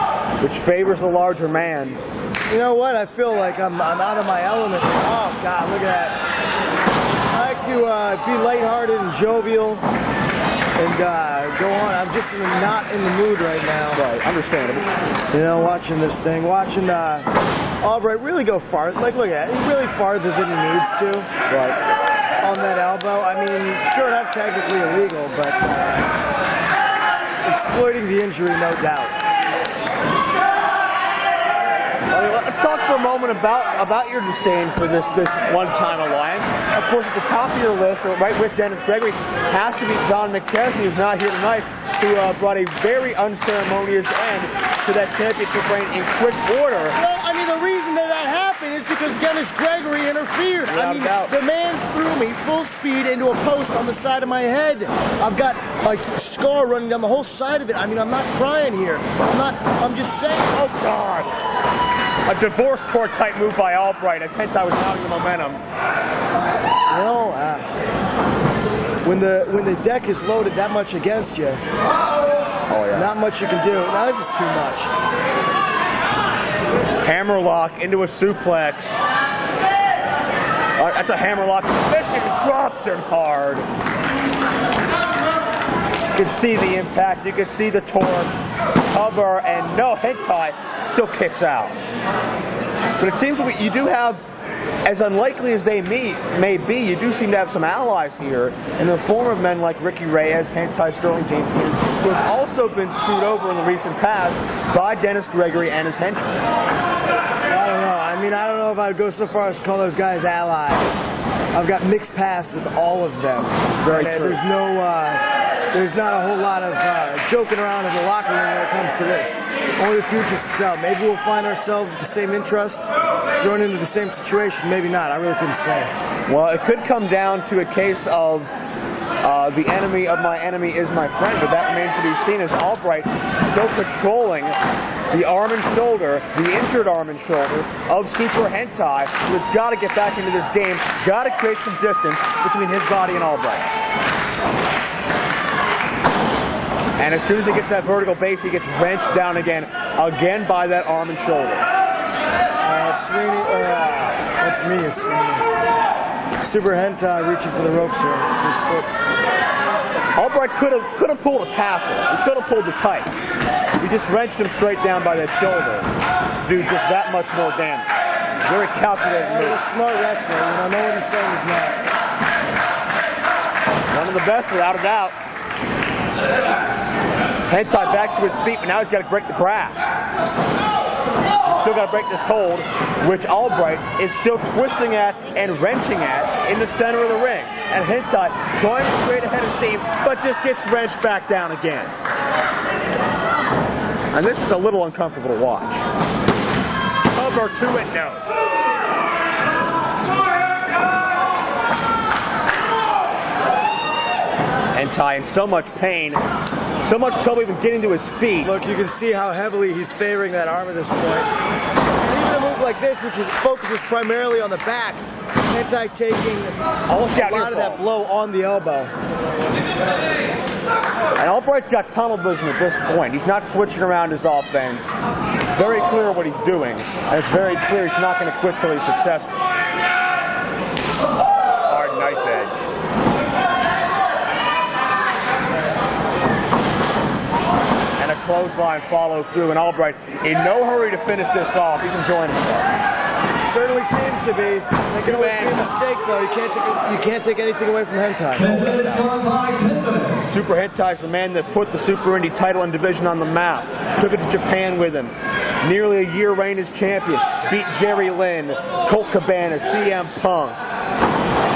which favors the larger man. You know what? I feel like I'm out of my element. Oh, God, look at that. I like to be lighthearted and jovial and go on. I'm just not in the mood right now. Right, understandable. You know, watching this thing, watching Albright really go far. Like, look at it. He's really farther than he needs to. Right. On that elbow. I mean, sure enough, technically illegal, but exploiting the injury, no doubt. Let's talk for a moment about your disdain for this one-time alliance. Of course, at the top of your list, right with Dennis Gregory, has to be John McChesney, who's not here tonight, who brought a very unceremonious end to that championship reign in quick order. Well, I mean, the reason that happened is because Dennis Gregory interfered. I mean, the man threw me full speed into a post on the side of my head. I've got a scar running down the whole side of it. I mean, I'm not crying here. I'm just saying. Oh, God. A divorce court type move by Albright as Hentai was mounting the momentum. You know, when the deck is loaded that much against you, not much you can do. Now this is too much. Hammerlock into a suplex. That's a hammerlock. Sebastian drops it hard. You can see the impact. You can see the torque. Cover, and no, Hentai still kicks out. But it seems like you do have, as unlikely as they may be, you do seem to have some allies here in the form of men like Ricky Reyes, Hentai Sterling James, who have also been screwed over in the recent past by Dennis Gregory and his henchmen. I don't know. I mean, I don't know if I'd go so far as to call those guys allies. I've got mixed past with all of them. Very true. There's no there's not a whole lot of joking around in the locker room when it comes to this. Only the future's to tell. Maybe we'll find ourselves with the same interests, thrown into the same situation. Maybe not. I really couldn't say. Well, it could come down to a case of the enemy of my enemy is my friend, but that remains to be seen as Albright still controlling the arm and shoulder, the injured arm and shoulder of Super Hentai, who has got to get back into this game, got to create some distance between his body and Albright. And as soon as he gets that vertical base, he gets wrenched down again by that arm and shoulder. Sweeney, that's me, is Sweeney. Super Hentai reaching for the ropes here. His foot. Albright could have pulled a tassel. He could have pulled the tight. He just wrenched him straight down by that shoulder. Do just that much more damage. Very calculated move. He's a smart wrestler, and I know what he's saying is not. One of the best, without a doubt. Hentai back to his feet, but now he's got to break the grasp. Still got to break this hold, which Albright is still twisting at and wrenching at in the center of the ring. And Hentai trying to create a head of steam, but just gets wrenched back down again. And this is a little uncomfortable to watch. Cover 2 and no. Hentai in so much pain, so much trouble even getting to his feet. Look, you can see how heavily he's favoring that arm at this point. And even a move like this, which focuses primarily on the back, Hentai taking a lot of that blow on the elbow. And Albright's got tunnel vision at this point. He's not switching around his offense. It's very clear what he's doing, and it's very clear he's not going to quit till he's successful. Hard knife edge. And a clothesline follow through, and Albright in no hurry to finish this off. He's enjoying himself. Certainly seems to be. There can always be a mistake, though. You can't take anything away from Hentai. 10 minutes gone by, 10 minutes. Super Hentai is the man that put the Super Indy title and division on the map. Took it to Japan with him. Nearly a year reign as champion. Beat Jerry Lynn, Colt Cabana, CM Punk.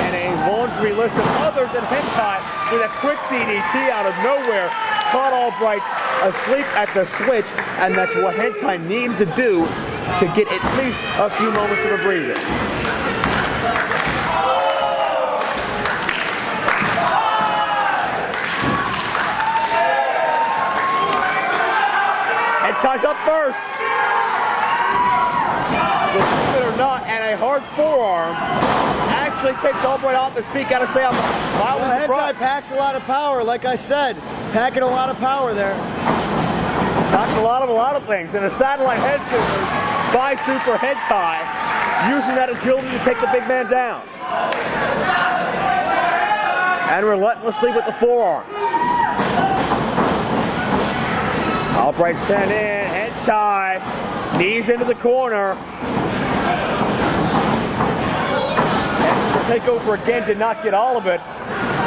And a laundry list of others in Hentai with a quick DDT out of nowhere. Caught Albright asleep at the switch, and that's what Hentai needs to do to get at least a few moments of a breather. Hentai's up first. Believe it or not, and a hard forearm actually takes Albright off his feet. Gotta say, I'm mildly surprised. Hentai packs a lot of power, like I said. Packing a lot of power there. Packing a lot of things. And a satellite head scissors by Super Hentai, using that agility to take the big man down. And relentlessly with the forearm. Albright sent in, Hentai, knees into the corner. And to take over again, did not get all of it.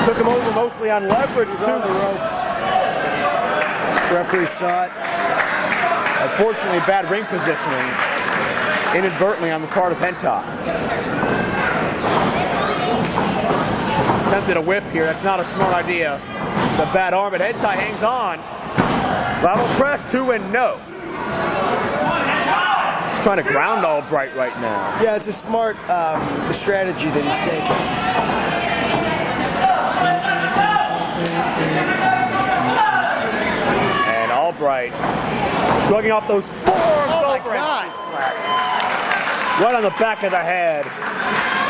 Took him over mostly on leverage too. On the ropes. Referee saw it. Unfortunately, bad ring positioning, inadvertently on the part of Hentai. Attempted a whip here. That's not a smart idea. The bad arm, but Hentai hangs on. Lateral press 2 and no. He's trying to ground Albright right now. Yeah, it's a smart strategy that he's taking. And Albright shrugging off those forearms. Oh my God! Right on the back of the head.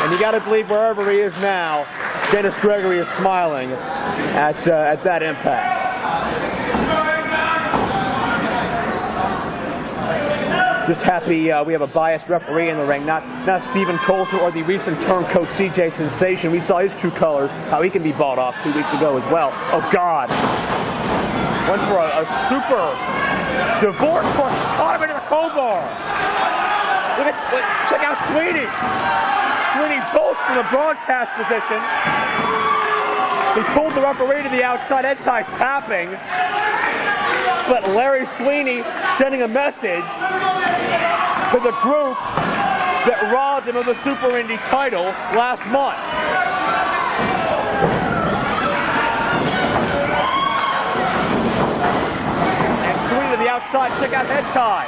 And you got to believe wherever he is now, Dennis Gregory is smiling at that impact. Just happy we have a biased referee in the ring, not Stephen Coulter or the recent turncoat CJ Sensation. We saw his true colors, how he can be bought off 2 weeks ago as well. Oh God. Went for a super divorce push, caught him into the crowbar. Check out Sweeney. Sweeney bolts from the broadcast position. He pulled the referee to the outside. Hentai's tapping. But Larry Sweeney sending a message to the group that robbed him of the Super Indy title last month. outside. Check out HENTAI.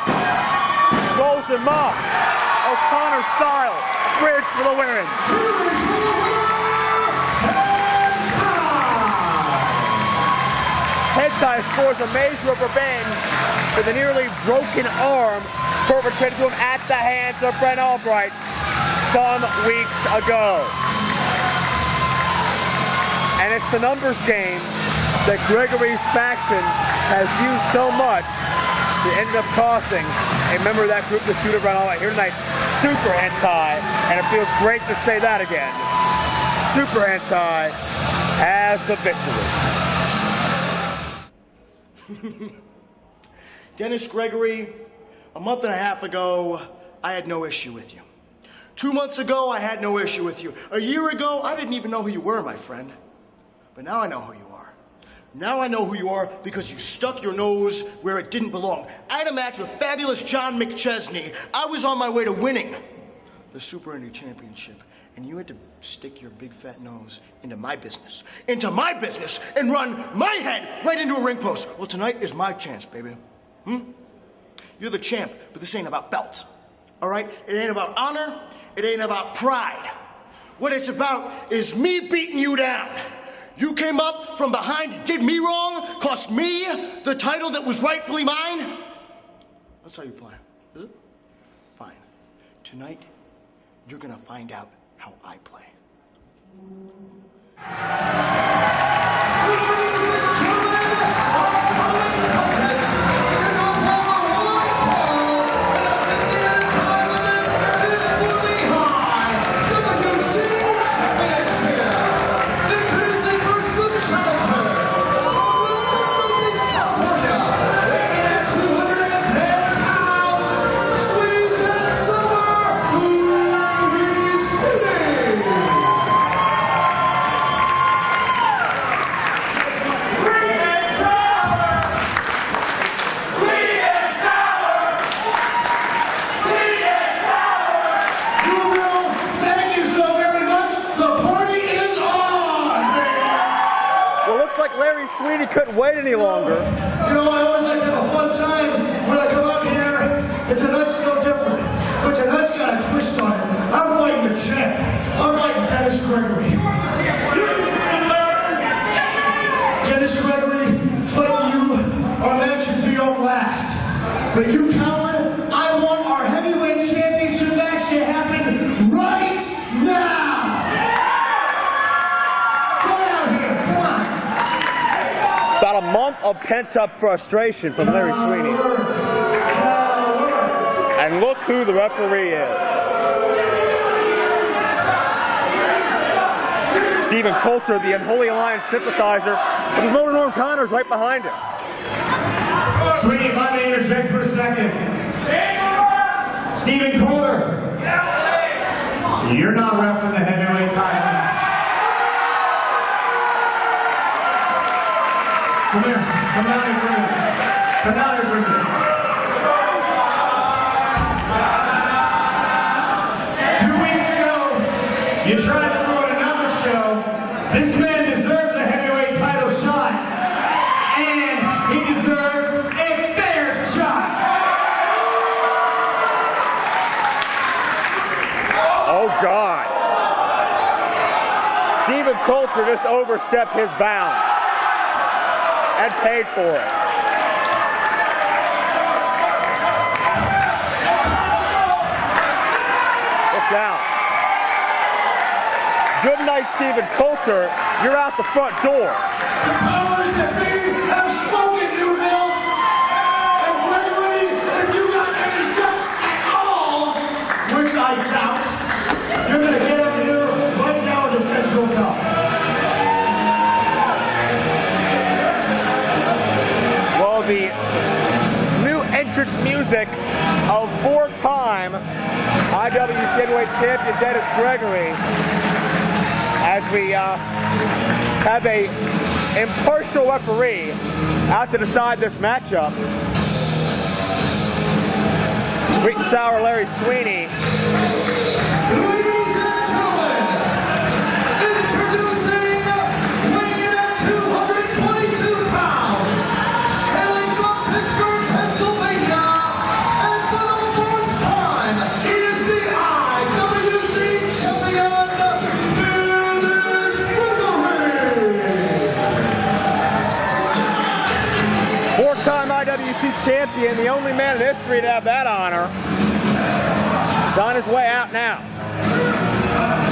Rolls him up. O'Connor style. Bridge for the win. HENTAI scores a major revenge for the nearly broken arm perpetrated to him at the hands of Brent Albright some weeks ago. And it's the numbers game that Gregory's faction has used so much that ended up costing a member of that group to shoot around all right. Here tonight, Super HENTAI, and it feels great to say that again. Super HENTAI has the victory. Dennis Gregory, a month and a half ago, I had no issue with you. 2 months ago, I had no issue with you. A year ago, I didn't even know who you were, my friend. But now I know who you are. Now I know who you are because you stuck your nose where it didn't belong. I had a match with fabulous John McChesney. I was on my way to winning the Super Indy Championship. And you had to stick your big fat nose into my business, and run my head right into a ring post. Well, tonight is my chance, baby. You're the champ, but this ain't about belts, all right? It ain't about honor. It ain't about pride. What it's about is me beating you down. You came up from behind, did me wrong, cost me the title that was rightfully mine. That's how you play, is it? Fine. Tonight, you're gonna find out how I play. Sweeney couldn't wait any longer. You know, I always like to have a fun time when I come out here, and tonight's no different. But tonight's got a twist on it. I'm fighting the champ. I'm fighting Dennis Gregory. Dennis Gregory, fighting you, our match should be on last. But you coward, I want our heavyweight championship match to happen right now. About a month of pent-up frustration from Larry Sweeney. And look who the referee is. Stephen Coulter, the Unholy Alliance sympathizer, and Roland O'Connor's right behind him. Sweeney, if I may interject for a second. Stephen Coulter, you're not refereeing the heavyweight title. Come here. Come down here for a minute. Come down here for a minute. 2 weeks ago, you tried to ruin another show. This man deserves a heavyweight title shot. And he deserves a fair shot. Oh, God. Stephen Coulter just overstepped his bounds. And paid for it. Look down. Good night, Stephen Coulter. You're out the front door. The powers that be have spoken, Newville. And Gregory, if you got any guts at all, which I doubt, you're going to get up here right now and defend your belt. The new entrance music of four-time IWC Heavyweight Champion Dennis Gregory as we have a impartial referee out to decide this matchup. Sweet and sour Larry Sweeney. Ladies and gentlemen, introducing, weighing in at 222 pounds, hailing from Pittsburgh, Pennsylvania. IWC champion, the only man in history to have that honor, is on his way out now.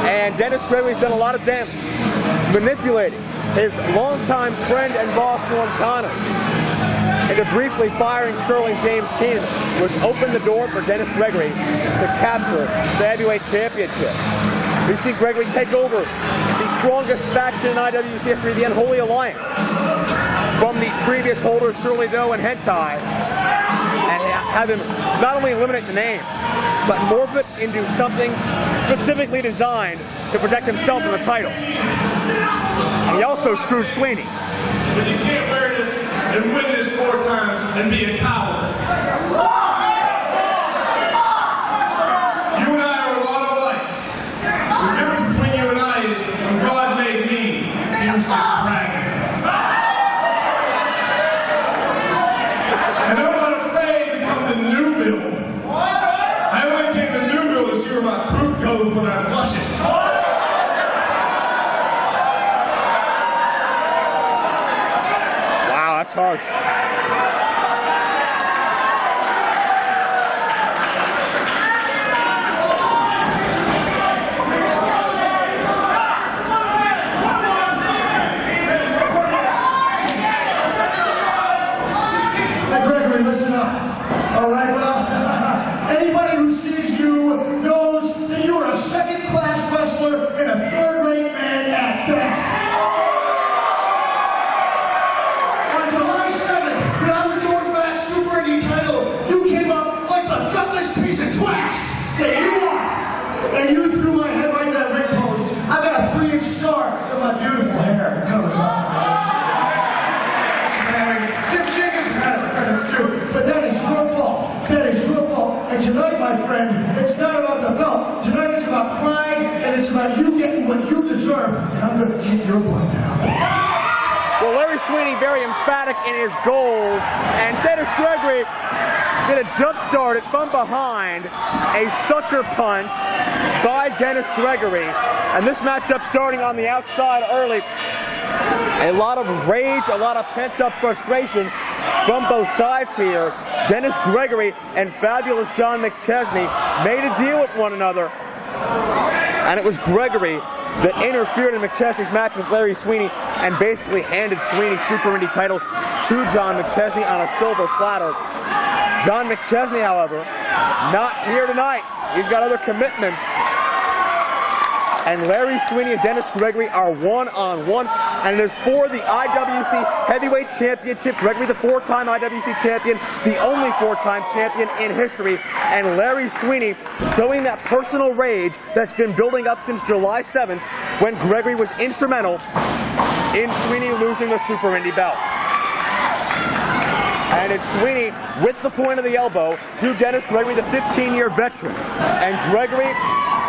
And Dennis Gregory's done a lot of damage, manipulating his longtime friend and boss, Norm Connors, into briefly firing Sterling James Keenan, which opened the door for Dennis Gregory to capture the heavyweight championship. We see Gregory take over the strongest faction in IWC history, the Unholy Alliance, from the previous holders, Samoa Joe and HENTAI, and have him not only eliminate the name, but morph it into something specifically designed to protect himself from the title. And he also screwed Sweeney. But you can't wear this and win this 4 times and be a coward. You and I are a lot alike. The difference between you and I is when God made me, he was just bragging. And I'm not afraid to come to Newville. I only came to Newville to see where my poop goes when I flush it. Wow, that's harsh. Hey, Gregory, listen up. All right, well, anybody who sees you knows that you are a second-class wrestler and a third-rate man at best. On July 7th, when I was going for that Super Indy title, you came up like the gutless piece of trash that you are. And you threw my head right in that ring post. I got a 3-inch scar in my beautiful hair. It covers up. That's true, but that is your fault. That is your fault. And tonight, my friend, it's not about the belt. Tonight it's about pride, and it's about you getting what you deserve. And I'm going to keep your blood down. Well, Larry Sweeney very emphatic in his goals, and Dennis Gregory did a jump start it from behind, a sucker punch by Dennis Gregory, and this matchup starting on the outside early. A lot of rage, a lot of pent-up frustration from both sides here. Dennis Gregory and Fabulous John McChesney made a deal with one another, and it was Gregory that interfered in McChesney's match with Larry Sweeney and basically handed Sweeney's Super Indy title to John McChesney on a silver platter. John McChesney, however, not here tonight. He's got other commitments. And Larry Sweeney and Dennis Gregory are one-on-one, and it is for the IWC Heavyweight Championship. Gregory, the 4-time IWC champion, the only 4-time champion in history, and Larry Sweeney showing that personal rage that's been building up since July 7th when Gregory was instrumental in Sweeney losing the Super Indy belt. And it's Sweeney with the point of the elbow to Dennis Gregory, the 15-year veteran. And Gregory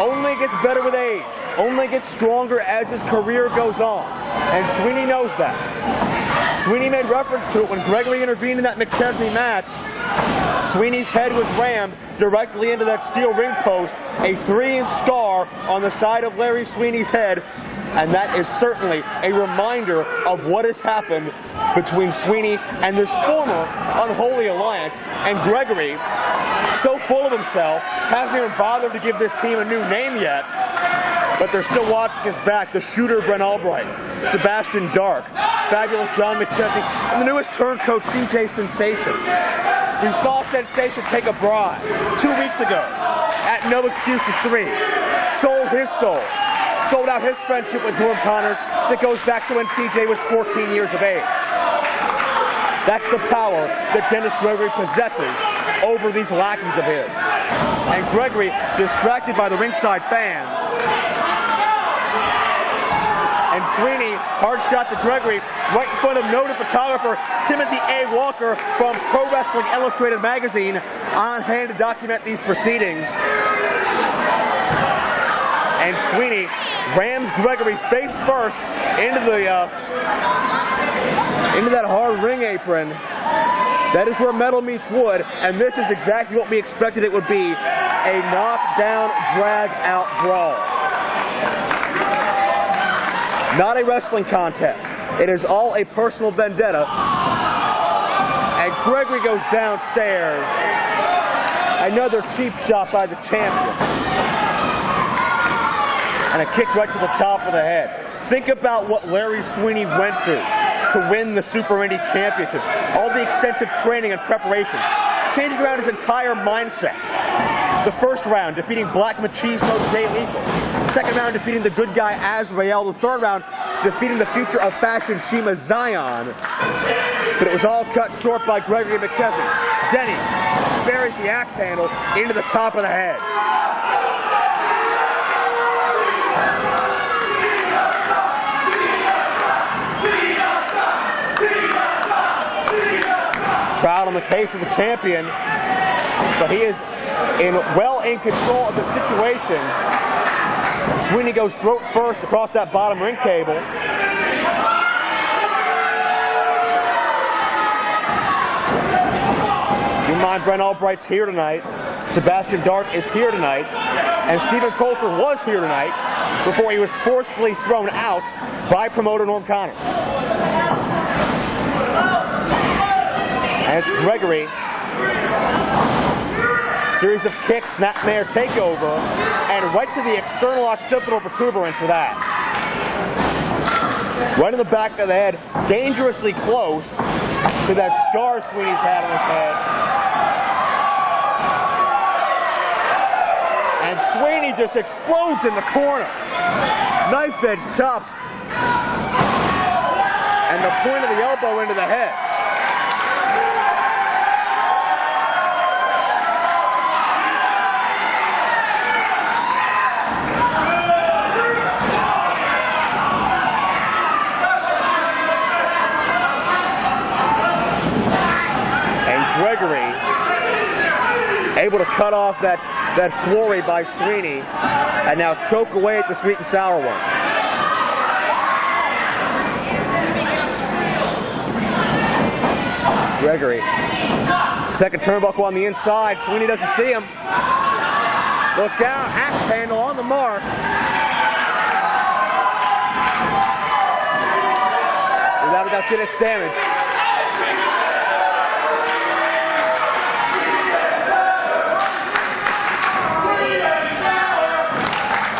only gets better with age, only gets stronger as his career goes on. And Sweeney knows that. Sweeney made reference to it when Gregory intervened in that McChesney match. Sweeney's head was rammed directly into that steel ring post, a 3-inch scar on the side of Larry Sweeney's head. And that is certainly a reminder of what has happened between Sweeney and this former Unholy Alliance. And Gregory, so full of himself, hasn't even bothered to give this team a new name yet. But they're still watching his back. The shooter, Brent Albright, Sebastian Dark, Fabulous John McChesney, and the newest turncoat, CJ Sensation. We saw Sensation take a bribe 2 weeks ago at No Excuses 3. Sold his soul. Sold out his friendship with Norm Connors that goes back to when CJ was 14 years of age. That's the power that Dennis Gregory possesses over these lackeys of his. And Gregory, distracted by the ringside fans. And Sweeney, hard shot to Gregory, right in front of noted photographer Timothy A. Walker from Pro Wrestling Illustrated magazine, on hand to document these proceedings. And Sweeney rams Gregory face first into that hard ring apron. That is where metal meets wood, and this is exactly what we expected it would be, a knockdown, drag-out brawl. Not a wrestling contest. It is all a personal vendetta. And Gregory goes downstairs. Another cheap shot by the champion. And a kick right to the top of the head. Think about what Larry Sweeney went through to win the Super Indy Championship. All the extensive training and preparation. Changing around his entire mindset. The first round, defeating Black Machismo Jay Lethal. Second round, defeating the good guy Azrael. The third round, defeating the future of fashion Shima Zion. But it was all cut short by Gregory McChesney. Denny buries the axe handle into the top of the head. Crowd on the case of the champion, but he is well in control of the situation. Sweeney goes throat first across that bottom ring cable. Keep in mind, Brent Albright's here tonight. Sebastian Dark is here tonight. And Stephen Coulter was here tonight before he was forcefully thrown out by promoter Norm Connors. And it's Gregory. Series of kicks, snapmare takeover, and right to the external occipital protuberance for that. Right in the back of the head, dangerously close to that scar Sweeney's had on his head. And Sweeney just explodes in the corner. Knife edge chops. And the point of the elbow into the head. Gregory able to cut off that flurry by Sweeney and now choke away at the sweet and sour one. Gregory, second turnbuckle on the inside. Sweeney doesn't see him. Look out, axe handle on the mark. Without getting its damage.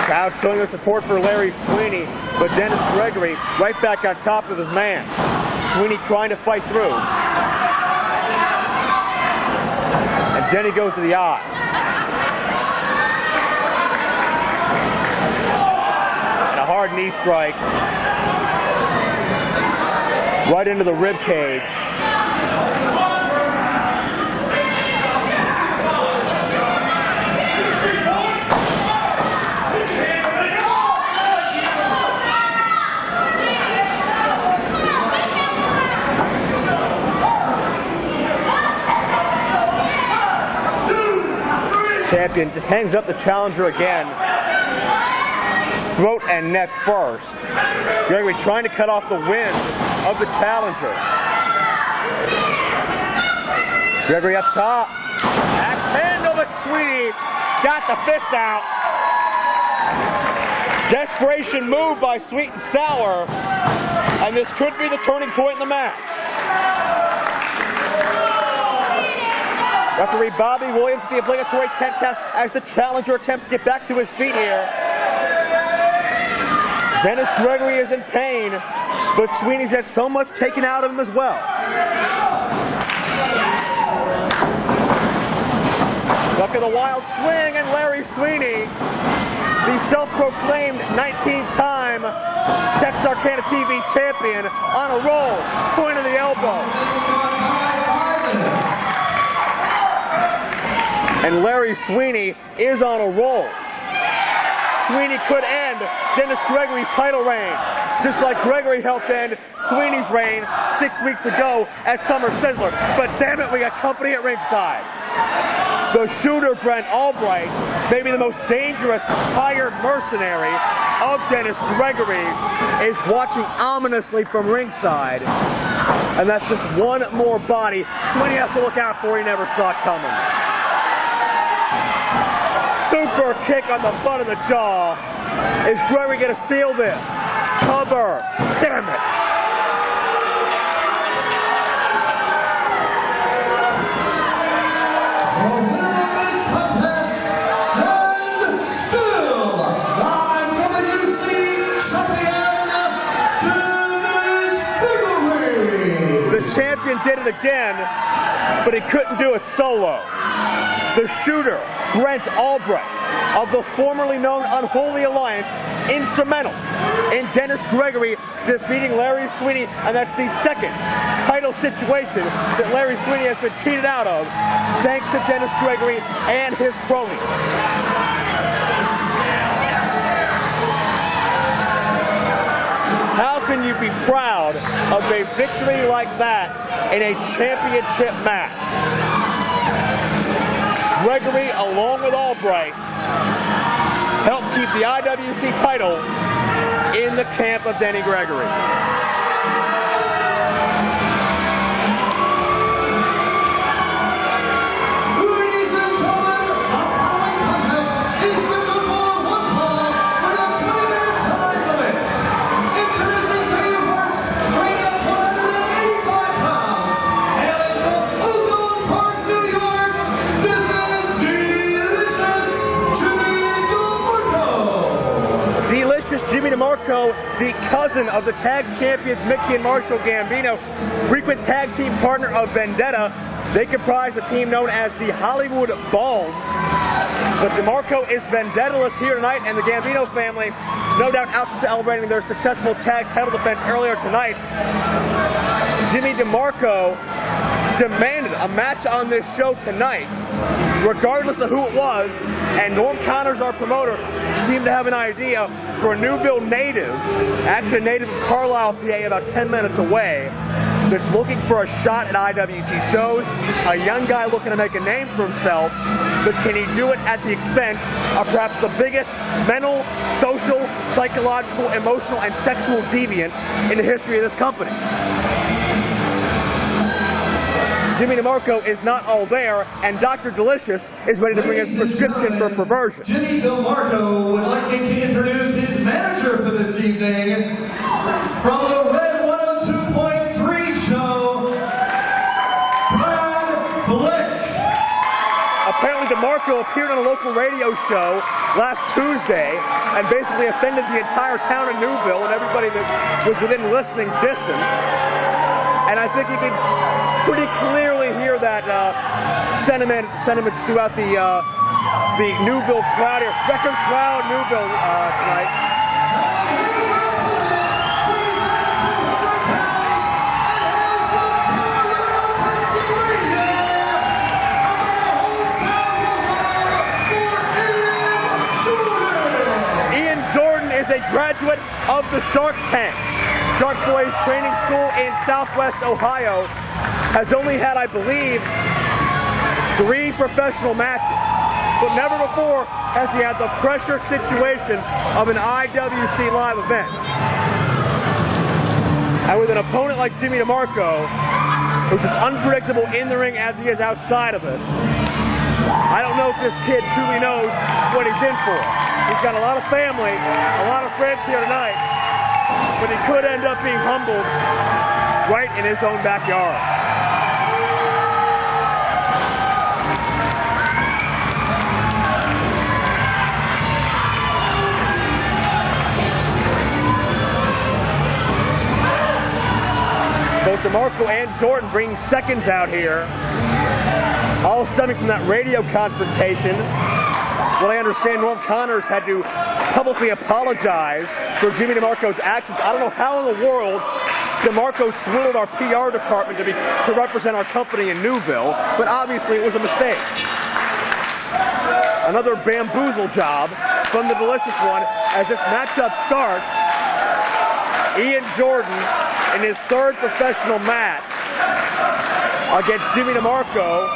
Crowd showing their support for Larry Sweeney, but Dennis Gregory right back on top of his man. Sweeney trying to fight through. And Denny goes to the eye. And a hard knee strike. Right into the rib cage. Champion just hangs up the challenger again. Throat and neck first. Gregory trying to cut off the wind of the challenger. Gregory up top. Axe handle, but Sweeney got the fist out. Desperation move by Sweet and Sour. And this could be the turning point in the match. Referee Bobby Williams, the obligatory 10 count as the challenger attempts to get back to his feet here. Dennis Gregory is in pain, but Sweeney's had so much taken out of him as well. Look at the wild swing, and Larry Sweeney, the self-proclaimed 19-time Texarkana TV champion, on a roll. Point of the elbow. And Larry Sweeney is on a roll. Sweeney could end Dennis Gregory's title reign, just like Gregory helped end Sweeney's reign 6 weeks ago at Summer Sizzler. But damn it, we got company at ringside. The shooter, Brent Albright, maybe the most dangerous hired mercenary of Dennis Gregory, is watching ominously from ringside. And that's just one more body Sweeney has to look out for. He never saw it coming. Super kick on the butt of the jaw. Is Gregory going to steal this? Cover. Damn it. champion did it again, but he couldn't do it solo. The shooter, Brent Albright, of the formerly known Unholy Alliance, instrumental in Dennis Gregory defeating Larry Sweeney, and that's the second title situation that Larry Sweeney has been cheated out of, thanks to Dennis Gregory and his cronies. How can you be proud of a victory like that in a championship match? Gregory, along with Albright, helped keep the IWC title in the camp of Denny Gregory. Jimmy DeMarco, the cousin of the tag champions Mickey and Marshall Gambino, frequent tag team partner of Vendetta. They comprise the team known as the Hollywood Balds. But DeMarco is Vendetta-less here tonight, and the Gambino family, no doubt out celebrating their successful tag title defense earlier tonight. Jimmy DeMarco demanded a match on this show tonight, regardless of who it was, and Norm Connors, our promoter, seemed to have an idea for a Newville native, actually a native of Carlisle, PA, about 10 minutes away, that's looking for a shot at IWC shows, a young guy looking to make a name for himself, but can he do it at the expense of perhaps the biggest mental, social, psychological, emotional, and sexual deviant in the history of this company? Jimmy DeMarco is not all there, and Dr. DeeeeLicious is ready to bring his prescription for perversion. Jimmy DeMarco would like me to introduce his manager for this evening. From the Red 102.3 show, Brad Flick. Apparently DeMarco appeared on a local radio show last Tuesday and basically offended the entire town of Newville and everybody that was within listening distance. And I think you can pretty clearly hear that sentiments throughout the Newville crowd here. Record crowd Newville tonight. Ian Jordan is a graduate of the Shark Tank. Shark Boys Training School in Southwest Ohio, has only had, I believe, 3 professional matches, but never before has he had the pressure situation of an IWC live event. And with an opponent like Jimmy DeMarco, who's as unpredictable in the ring as he is outside of it, I don't know if this kid truly knows what he's in for. He's got a lot of family, a lot of friends here tonight, but he could end up being humbled right in his own backyard. Both DeMarco and Jordan bringing seconds out here, all stemming from that radio confrontation. What I understand, Norm Connors had to publicly apologize for Jimmy DeMarco's actions. I don't know how in the world DeMarco swindled our PR department to represent our company in Newville, but obviously it was a mistake. Another bamboozle job from the DeeeeLicious one as this matchup starts. Ian Jordan in his 3rd professional match against Jimmy DeMarco,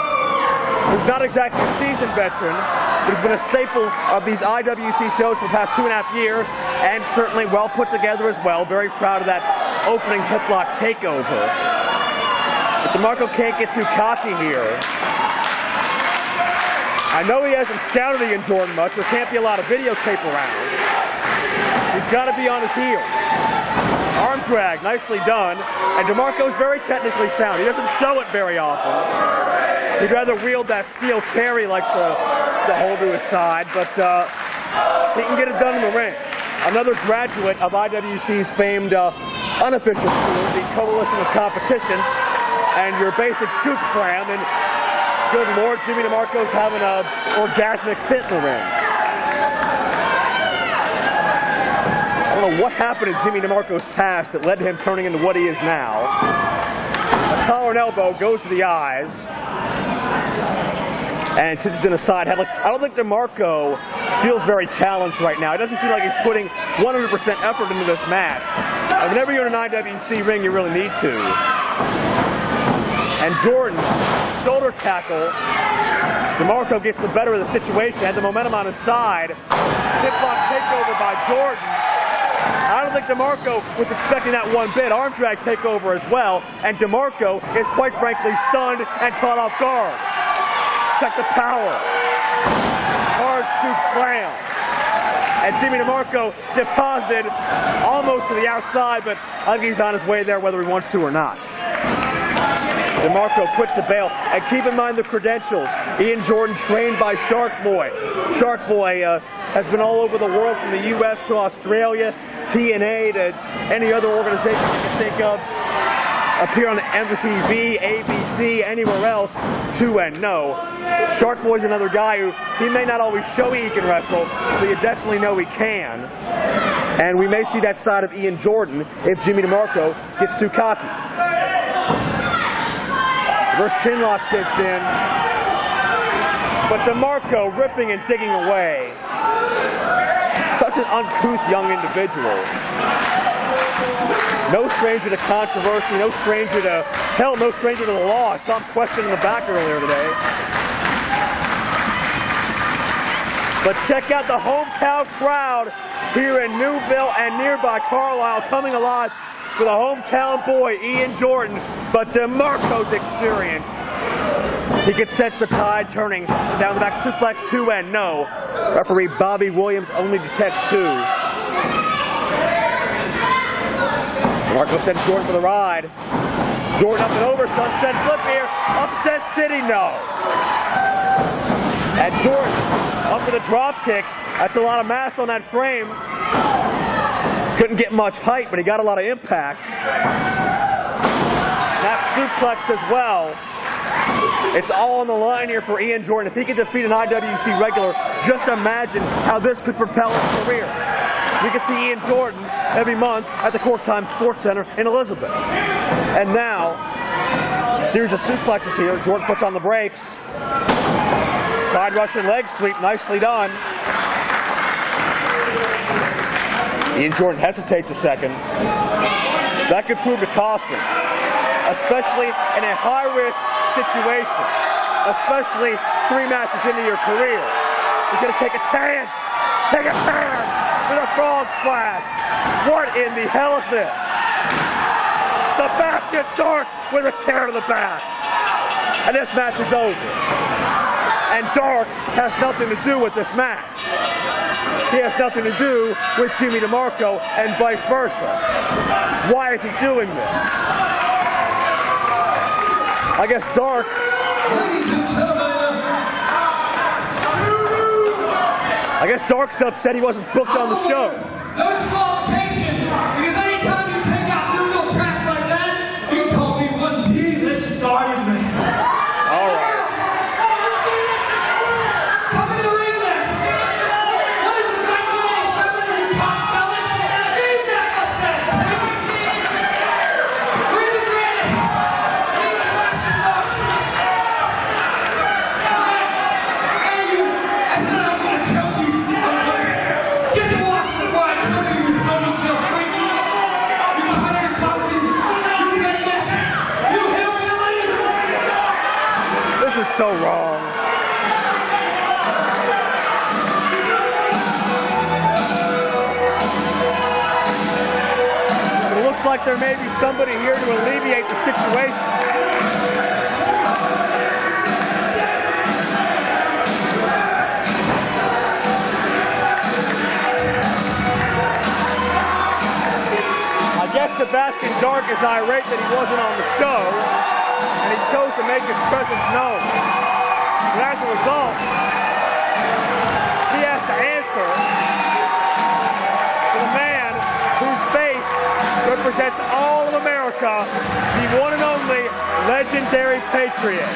who's not exactly a seasoned veteran, but has been a staple of these IWC shows for the past 2.5 years, and certainly well put together as well. Very proud of that opening hip lock takeover. But DeMarco can't get too cocky here. I know he hasn't scouted Ian Jordan much. There can't be a lot of videotape around. He's got to be on his heels. Arm drag, nicely done. And DeMarco's very technically sound. He doesn't show it very often. He'd rather wield that steel chair he likes to hold to his side, but he can get it done in the ring. Another graduate of IWC's famed unofficial school, the Coalition of Competition, and your basic scoop slam, and good Lord, Jimmy DeMarco's having an orgasmic fit in the ring. I don't know what happened in Jimmy DeMarco's past that led to him turning into what he is now. A collar and elbow goes to the eyes. And sits in a side headlock. I don't think DeMarco feels very challenged right now. It doesn't seem like he's putting 100% effort into this match. And whenever you're in an IWC ring, you really need to. And Jordan, shoulder tackle. DeMarco gets the better of the situation, had the momentum on his side. Hip-lock takeover by Jordan. I don't think DeMarco was expecting that one bit. Arm drag takeover as well. And DeMarco is quite frankly stunned and caught off guard. Check the power. Hard scoop slam. And Jimmy DeMarco deposited almost to the outside, but I think he's on his way there whether he wants to or not. DeMarco puts to bail. And keep in mind the credentials. Ian Jordan trained by Shark Boy. Shark Boy has been all over the world from the U.S. to Australia, TNA to any other organization you can think of. Appear on MTV, ABC, anywhere else, 2-0. Shark Boy's another guy who he may not always show he can wrestle, but you definitely know he can. And we may see that side of Ian Jordan if Jimmy DeMarco gets too cocky. Reverse chin lock sits in. But DeMarco ripping and digging away. Such an uncouth young individual. No stranger to controversy, no stranger to, hell, no stranger to the law. I saw him questioned in the back earlier today. But check out the hometown crowd here in Newville and nearby Carlisle coming alive for the hometown boy, Ian Jordan. But DeMarco's experience, he could sense the tide turning down the back, suplex 2-0. Referee Bobby Williams only detects 2. DeMarco sends Jordan for the ride. Jordan up and over, sunset flip here. Upset City, no. And Jordan up for the drop kick. That's a lot of mass on that frame. Couldn't get much height, but he got a lot of impact. That suplex as well. It's all on the line here for Ian Jordan. If he could defeat an IWC regular, just imagine how this could propel his career. We could see Ian Jordan every month at the Court Time Sports Center in Elizabeth. And now, series of suplexes here. Jordan puts on the brakes. Side Russian leg sweep, nicely done. Ian Jordan hesitates a second. That could prove to cost him, especially in a high-risk situation, especially 3 matches into your career. He's going to take a chance. Take a chance with a frog splash. What in the hell is this? Sebastian Dark with a tear to the back. And this match is over. And Dark has nothing to do with this match. He has nothing to do with Jimmy DeMarco and vice versa. Why is he doing this? I guess Dark... Ladies and gentlemen, I guess Dark's upset he wasn't booked on the show. no disqualification, because anytime you take out Newville trash like that, you can call me one DeeeeLicious garbage man. All right. Come in the ring then. What is this, 1987 and you top selling? Shave that mustache, baby. We're the greatest. He's Sebastian Dark. Hey, you. I said I was going to choke you. Get to walk before I choke you, you ponytail freak. You country bumpkin. You redneck. You hillbilly. This is so wrong. It looks like there may be somebody here to alleviate the situation. I guess Sebastian Dark is irate that he wasn't on the show, and he chose to make his presence known. And as a result, he has to answer to the man whose face represents all of America, the one and only legendary Patriot.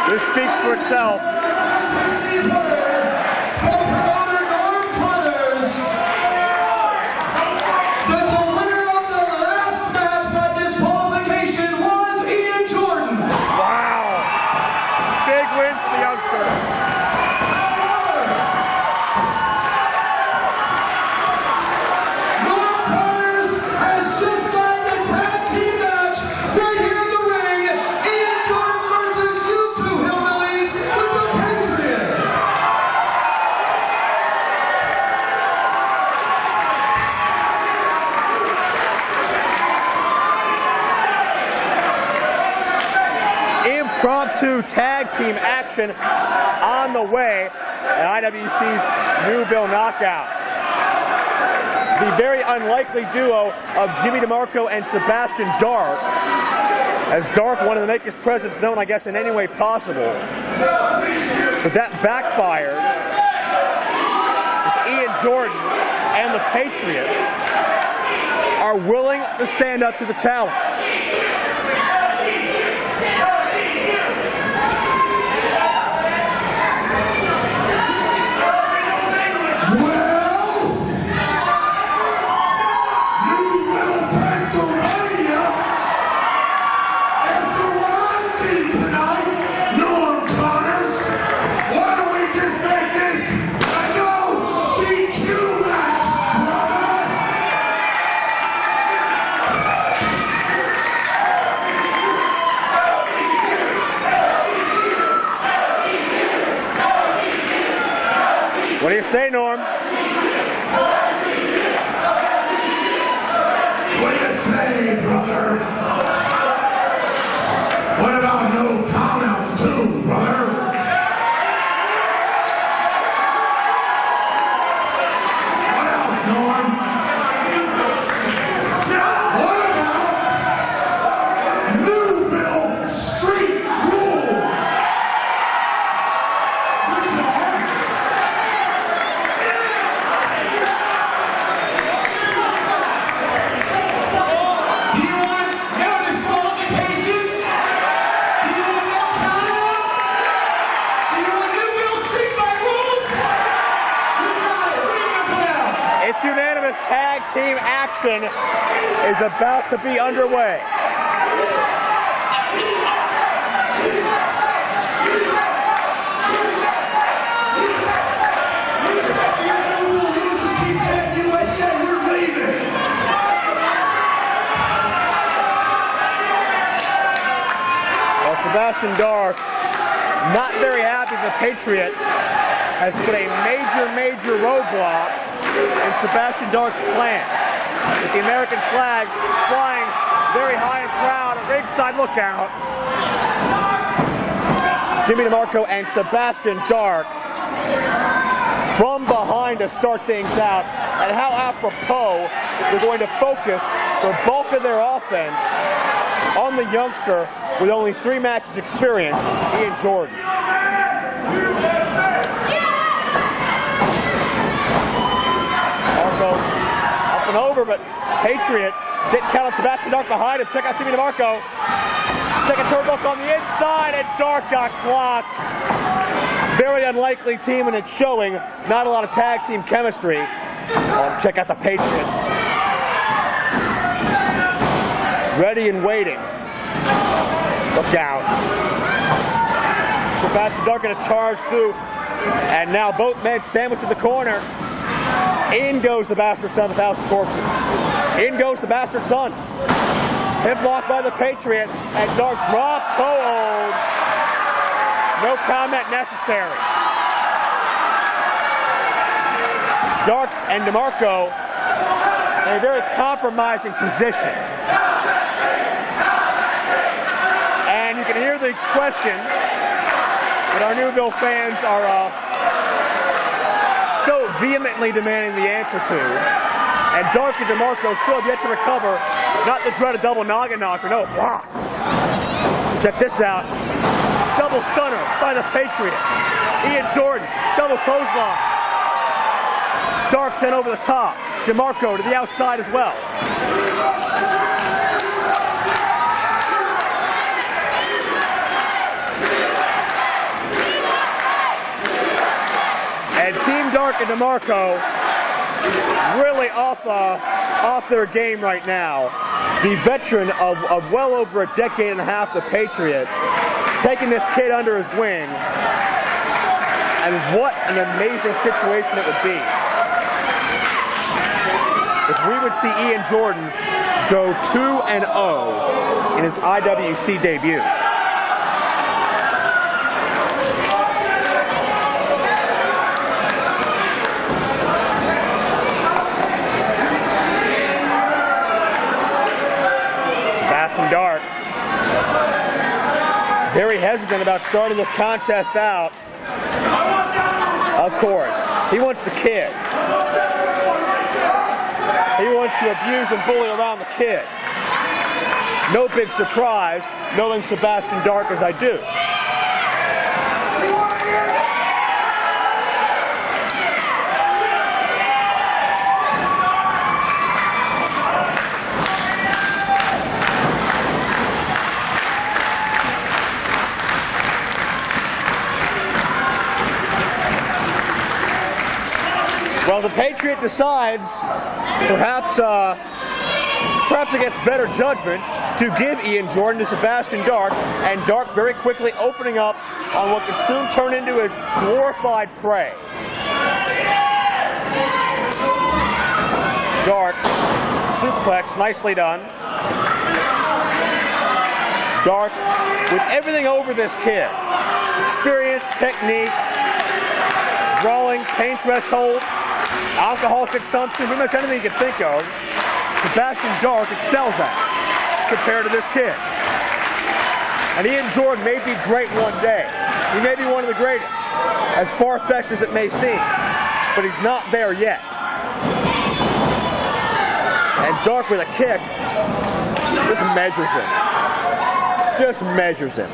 This speaks for itself. That the winner of the last match by disqualification was Ian Jordan. Wow. Big win for the youngster. Norm Corners has just signed a tag team match right here in the ring. Ian Jordan versus you two hillbillies with the Patriots. Impromptu tag team action on the way at IWC's Newville Knockout. The very unlikely duo of Jimmy DeMarco and Sebastian Dark, as Dark wanted to make his presence known, I guess, in any way possible. But that backfired. As Ian Jordan and the Patriot are willing to stand up to the challenge. What do you say, Norm? What do you say, brother? What about no countouts too, brother? What else, Norm? What about Newville Street Rules? It's unanimous. Tag team action is about to be underway. Well, Sebastian Dark, not very happy the Patriot has put a major roadblock in Sebastian Dark's plan. With the American flag flying very high and proud, a ringside lookout. Jimmy DeMarco and Sebastian Dark from behind to start things out. And how apropos they're going to focus the bulk of their offense on the youngster with only 3 matches experience, Ian Jordan. Up and over, but Patriot didn't count on Sebastian Dark behind him. Check out Jimmy DeMarco. Second turnbuckle on the inside, and Dark got clocked. Very unlikely team, and it's showing. Not a lot of tag team chemistry. Check out the Patriot. Ready and waiting. Look out. Sebastian Dark going to charge through. And now both men sandwiched in the corner. In goes the bastard son of 1,000 corpses. In goes the bastard son. Hip lock by the Patriot. And Dark drop toe hold. No comment necessary. Dark and DeMarco in a very compromising position. And you can hear the question that our Newville fans are so vehemently demanding the answer to. And Dark and DeMarco still have yet to recover, not the dreaded double noggin knocker, no, block. Check this out. Double stunner by the Patriot. Ian Jordan, double clothesline. Dark sent over the top. DeMarco to the outside as well. And Team Dark and DeMarco really off their game right now. The veteran of well over a decade and a half, the Patriot, taking this kid under his wing. And what an amazing situation it would be if we would see Ian Jordan go 2-0 in his IWC debut. Sebastian Dark, very hesitant about starting this contest out. Of course, he wants the kid. He wants to abuse and bully around the kid. No big surprise, knowing Sebastian Dark as I do. Well, the Patriot decides, perhaps against better judgment, to give Ian Jordan to Sebastian Dark, and Dark very quickly opening up on what could soon turn into his glorified prey. Dark, suplex, nicely done. Dark with everything over this kid. Experience, technique, brawling, pain threshold, alcohol consumption, pretty much anything you can think of. Sebastian Dark excels at compared to this kid. And Ian Jordan may be great one day. He may be one of the greatest, as far-fetched as it may seem, but he's not there yet. And Dark with a kick just measures him. Just measures him.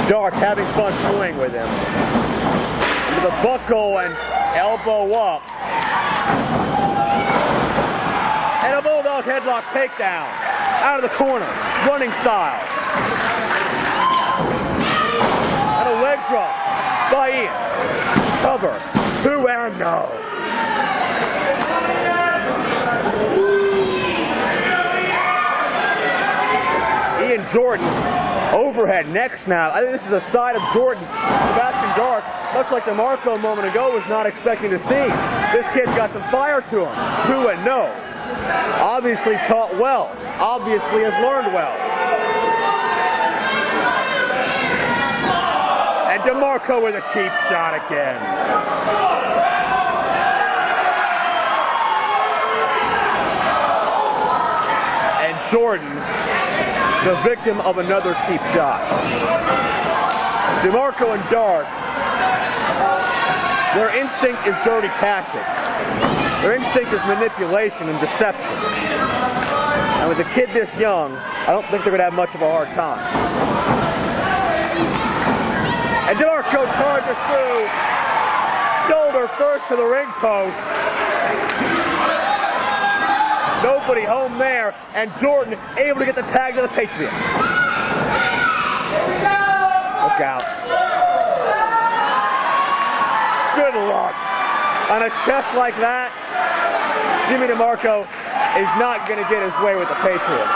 Dark having fun toying with him. With a buckle and elbow up. And a bulldog headlock takedown. Out of the corner. Running style. And a leg drop by Ian. Cover. 2-0. Ian Jordan. Overhead neck snap. I think this is a side of Jordan. Sebastian Dark, much like DeMarco a moment ago, was not expecting to see. This kid's got some fire to him. 2-0. Obviously taught well. Obviously has learned well. And DeMarco with a cheap shot again. And Jordan, the victim of another cheap shot. DeMarco and Dark, their instinct is dirty tactics. Their instinct is manipulation and deception. And with a kid this young, I don't think they're going to have much of a hard time. And DeMarco charges through, shoulder first to the ring post. Nobody home there, and Jordan able to get the tag to the Patriot. Look out. Good luck. On a chest like that, Jimmy DeMarco is not going to get his way with the Patriot.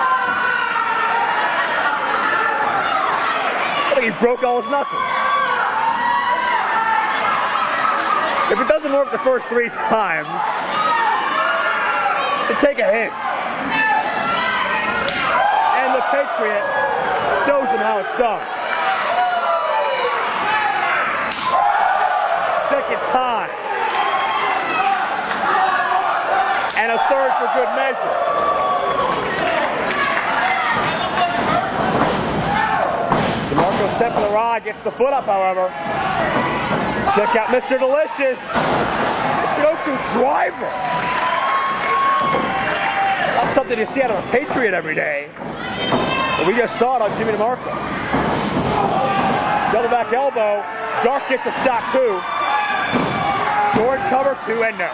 I think he broke all his knuckles. If it doesn't work the first 3 times, so take a hint. And the Patriot shows him how it's done. Second time. And a third for good measure. DeMarco set for the rod, gets the foot up, however. Check out Mr. Delicious. It's an Oku driver. That's something you see out of a Patriot every day. But we just saw it on Jimmy DeMarco. Double back elbow. Dark gets a shot too. Jordan cover 2 and no.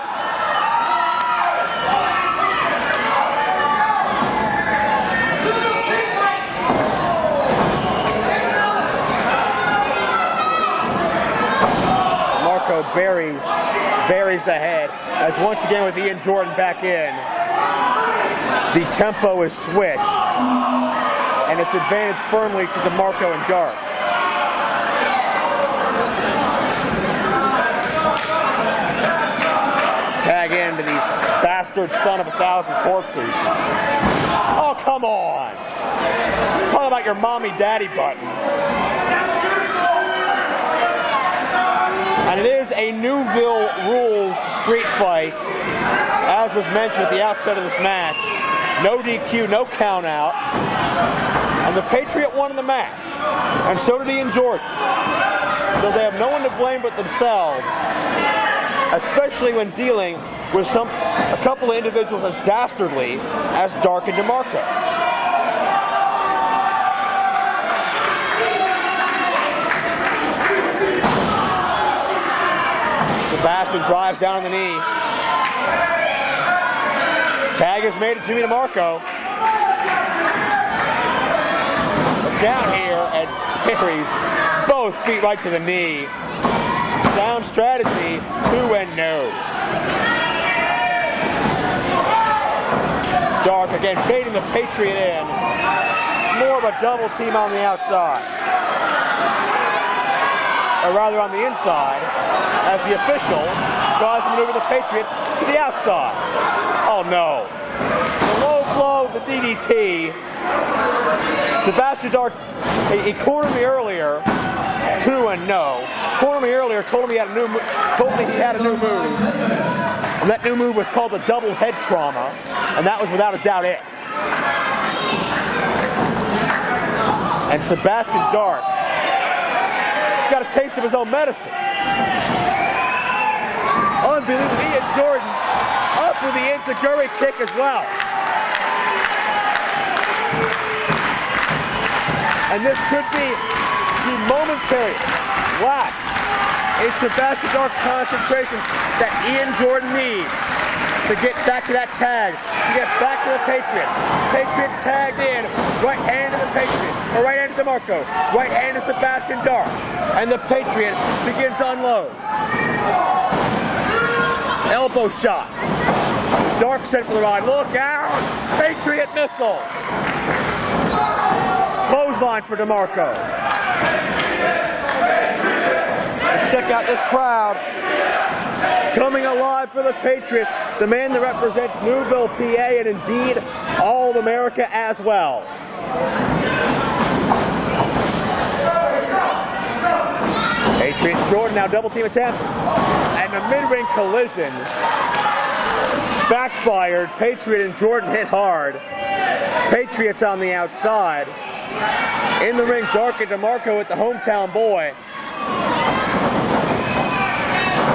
DeMarco buries the head as once again with Ian Jordan back in, the tempo is switched and it's advanced firmly to DeMarco and Dark. Tag in to the bastard son of 1,000 corpses. Oh, come on. Talk about your mommy-daddy button. And it is a Newville rules street fight, as was mentioned at the outset of this match. No DQ, no count out. And the Patriot won in the match. And so did Ian Jordan. So they have no one to blame but themselves, especially when dealing with a couple of individuals as dastardly as Dark and DeMarco. Sebastian drives down on the knee. Tag is made to Jimmy DeMarco. Down here and carries both feet right to the knee. Sound strategy, 2 and no. Dark again baiting the Patriot in. More of a double team on the outside. Or rather on the inside, as the official tries to maneuver the Patriot to the outside. Oh no. The low blow, the DDT. Sebastian Dark, he cornered me earlier, 2 and no. Cornered me earlier, told me he had a new move. And that new move was called the double head trauma, and that was without a doubt it. And Sebastian Dark got a taste of his own medicine. Unbelievable. Ian Jordan up with the enziguri kick as well. And this could be the momentary lapse in Sebastian Dark's concentration that Ian Jordan needs to get back to that tag, to get back to the Patriot. Patriot tagged in, right hand to the Patriot, or right hand to DeMarco, right hand to Sebastian Dark, and the Patriot begins to unload. Elbow shot. Dark sent for the rod. Look out! Patriot missile. Clothesline for DeMarco. And check out this crowd. Coming alive for the Patriot, the man that represents Newville, PA, and indeed all of America as well. Patriot and Jordan now double team attempt. And the mid-ring collision backfired. Patriot and Jordan hit hard. Patriot's on the outside. In the ring, Dark and DeMarco with the hometown boy.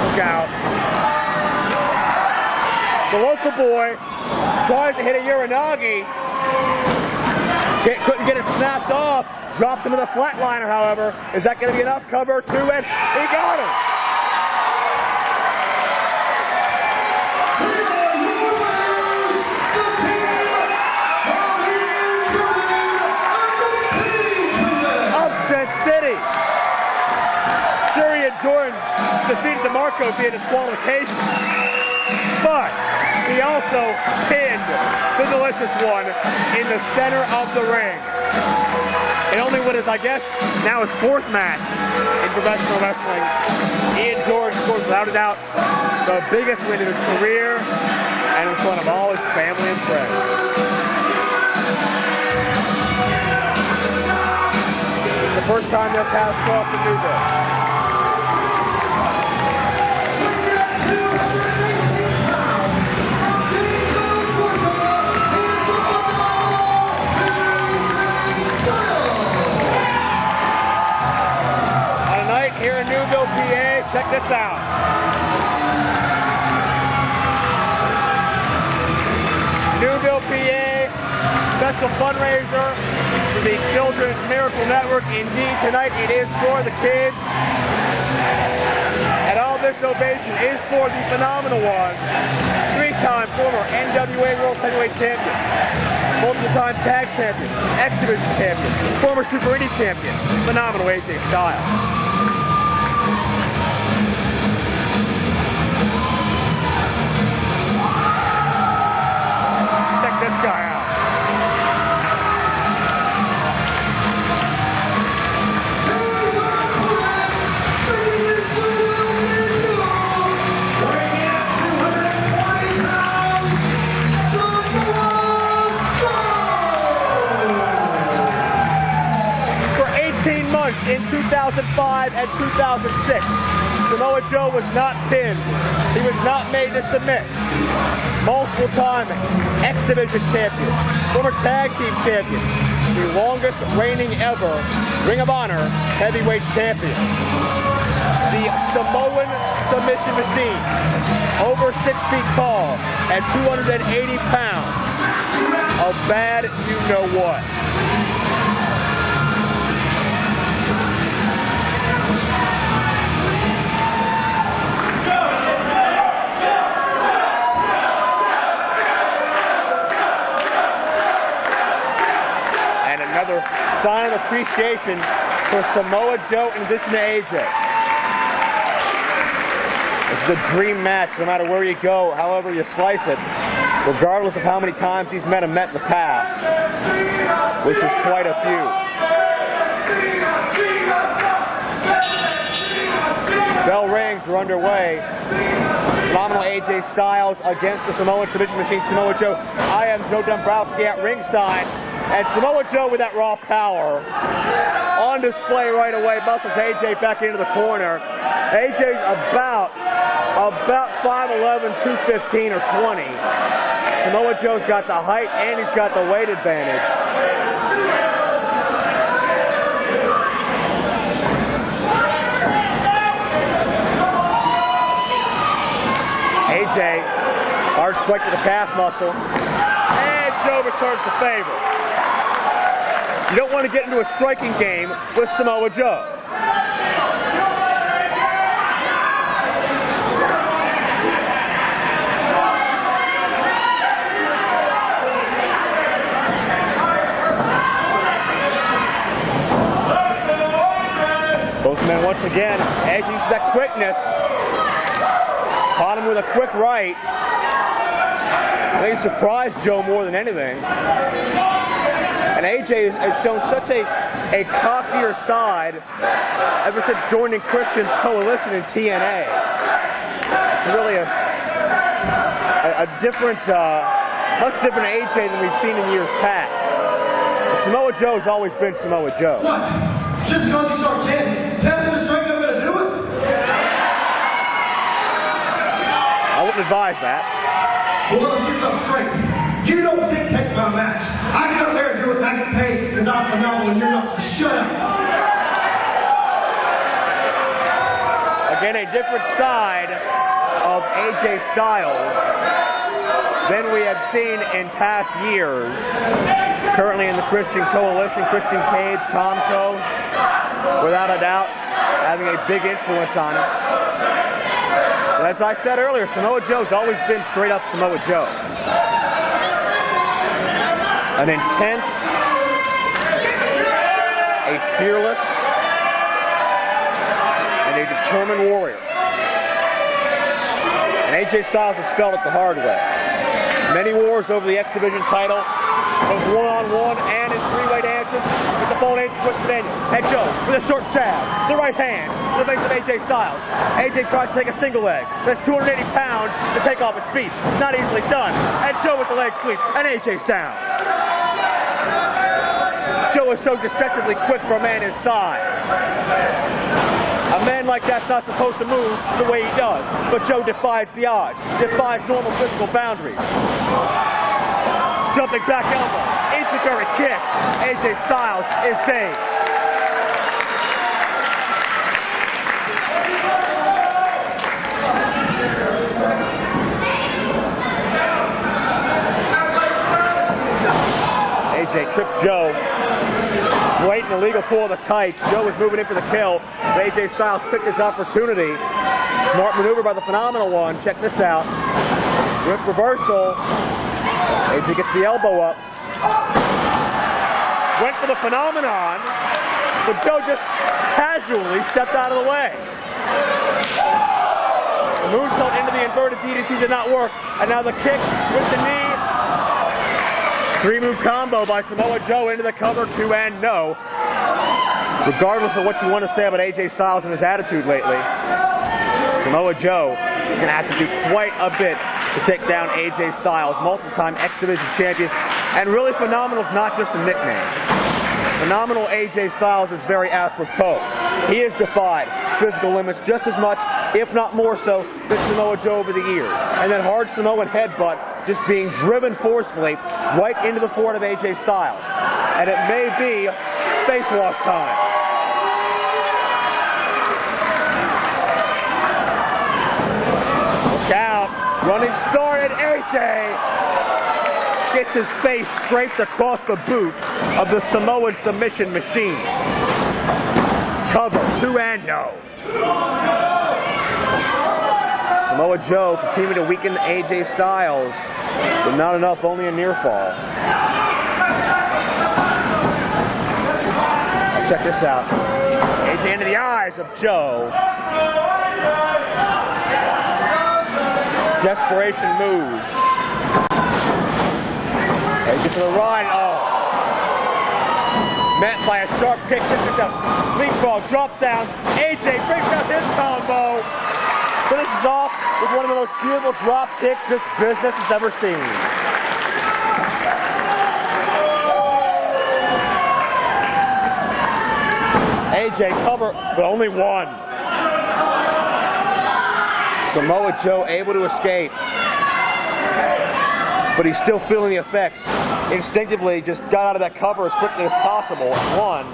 Look out. The local boy tries to hit a Uranagi. Couldn't get it snapped off. Drops him to the flatliner, however. Is that going to be enough? Cover 2 and he got him. defeated DeMarco via disqualification. But he also pinned the DeeeeLicious one in the center of the ring. It only wins, I guess, now his 4th match in professional wrestling. Jordan scores without a doubt the biggest win of his career, and in front of all his family and friends. It's the first time their paths crossed in Newville. Here in Newville, PA, check this out. Newville, PA, special fundraiser for the Children's Miracle Network. Indeed, tonight it is for the kids. And all this ovation is for the phenomenal one, 3-time former NWA World Heavyweight Champion, multiple-time Tag Champion, X Division Champion, former Super Indy Champion, phenomenal AJ Styles. This guy out. For 18 months in 2005 and 2006, Samoa Joe was not pinned. He was not made to submit. Multiple-time X Division champion, former tag team champion, the longest reigning ever Ring of Honor heavyweight champion. The Samoan submission machine, over 6 feet tall and 280 pounds of bad you-know-what. Another sign of appreciation for Samoa Joe in addition to AJ. This is a dream match no matter where you go, however you slice it, regardless of how many times these men have met in the past, which is quite a few. Bell rings, we're underway. Phenomenal AJ Styles against the Samoan submission machine, Samoa Joe. I am Joe Dombrowski at ringside. And Samoa Joe with that raw power on display right away, muscles AJ back into the corner. AJ's about 5'11", 215 or 20. Samoa Joe's got the height and he's got the weight advantage. AJ, hard strike to the calf muscle. And Joe returns the favor. You don't want to get into a striking game with Samoa Joe. Both men once again, Edge uses that quickness. Caught him with a quick right. I think he surprised Joe more than anything. And AJ has shown such a cockier side ever since joining Christian's coalition in TNA. It's really a different, much different AJ than we've seen in years past. But Samoa Joe's always been Samoa Joe. What? Just because you start testing the strength, I'm going to do it? I wouldn't advise that. Well, let's get something straight. You don't dictate my match. I get up there and do it and I get paid because I'm phenomenal and you're not, so shut up. Again, a different side of AJ Styles than we have seen in past years. Currently in the Christian coalition, Christian Cage, Tomko, without a doubt, having a big influence on him. But as I said earlier, Samoa Joe's always been straight up Samoa Joe. An intense, a fearless, and a determined warrior. And AJ Styles has felt it the hard way. Many wars over the X Division title, both one-on-one and in three-way dances, with the phone Angel twisted Daniels. And Joe with a short jab, the right hand, to the face of AJ Styles. AJ tries to take a single leg. That's 280 pounds to take off his feet. Not easily done. And Joe with the leg sweep, and AJ's down. Joe is so deceptively quick for a man his size. A man like that's not supposed to move the way he does, but Joe defies the odds, defies normal physical boundaries. Jumping back elbow, enziguri kick. AJ Styles is dazed. AJ trips Joe. Right in the legal pull of the tights. Joe is moving in for the kill. AJ Styles picked his opportunity. Smart maneuver by the Phenomenal One. Check this out. Rip reversal. AJ gets the elbow up. Went for the Phenomenon, but Joe just casually stepped out of the way. The moonsault into the inverted DDT did not work, and now the kick with the knee. Three-move combo by Samoa Joe into the cover, 2 and no. Regardless of what you want to say about AJ Styles and his attitude lately, Samoa Joe is going to have to do quite a bit to take down AJ Styles, multiple-time X Division champion. And really, Phenomenal's not just a nickname. Phenomenal AJ Styles is very apropos. He has defied physical limits just as much, if not more so, than Samoa Joe over the years. And that hard Samoan headbutt just being driven forcefully right into the forehead of AJ Styles. And it may be face wash time. Look out. Running started. AJ gets his face scraped across the boot of the Samoan submission machine. Cover, 2 and no. Samoa Joe continuing to weaken AJ Styles, but not enough, only a near fall. Check this out. AJ into the eyes of Joe. Desperation move. AJ to the right. Oh. Met by a sharp kick. Check this out. Leapfrog, drop down. AJ brings out his combo. Finishes off with one of the most beautiful drop kicks this business has ever seen. AJ cover, but only one. Samoa Joe able to escape. But he's still feeling the effects. Instinctively just got out of that cover as quickly as possible. One.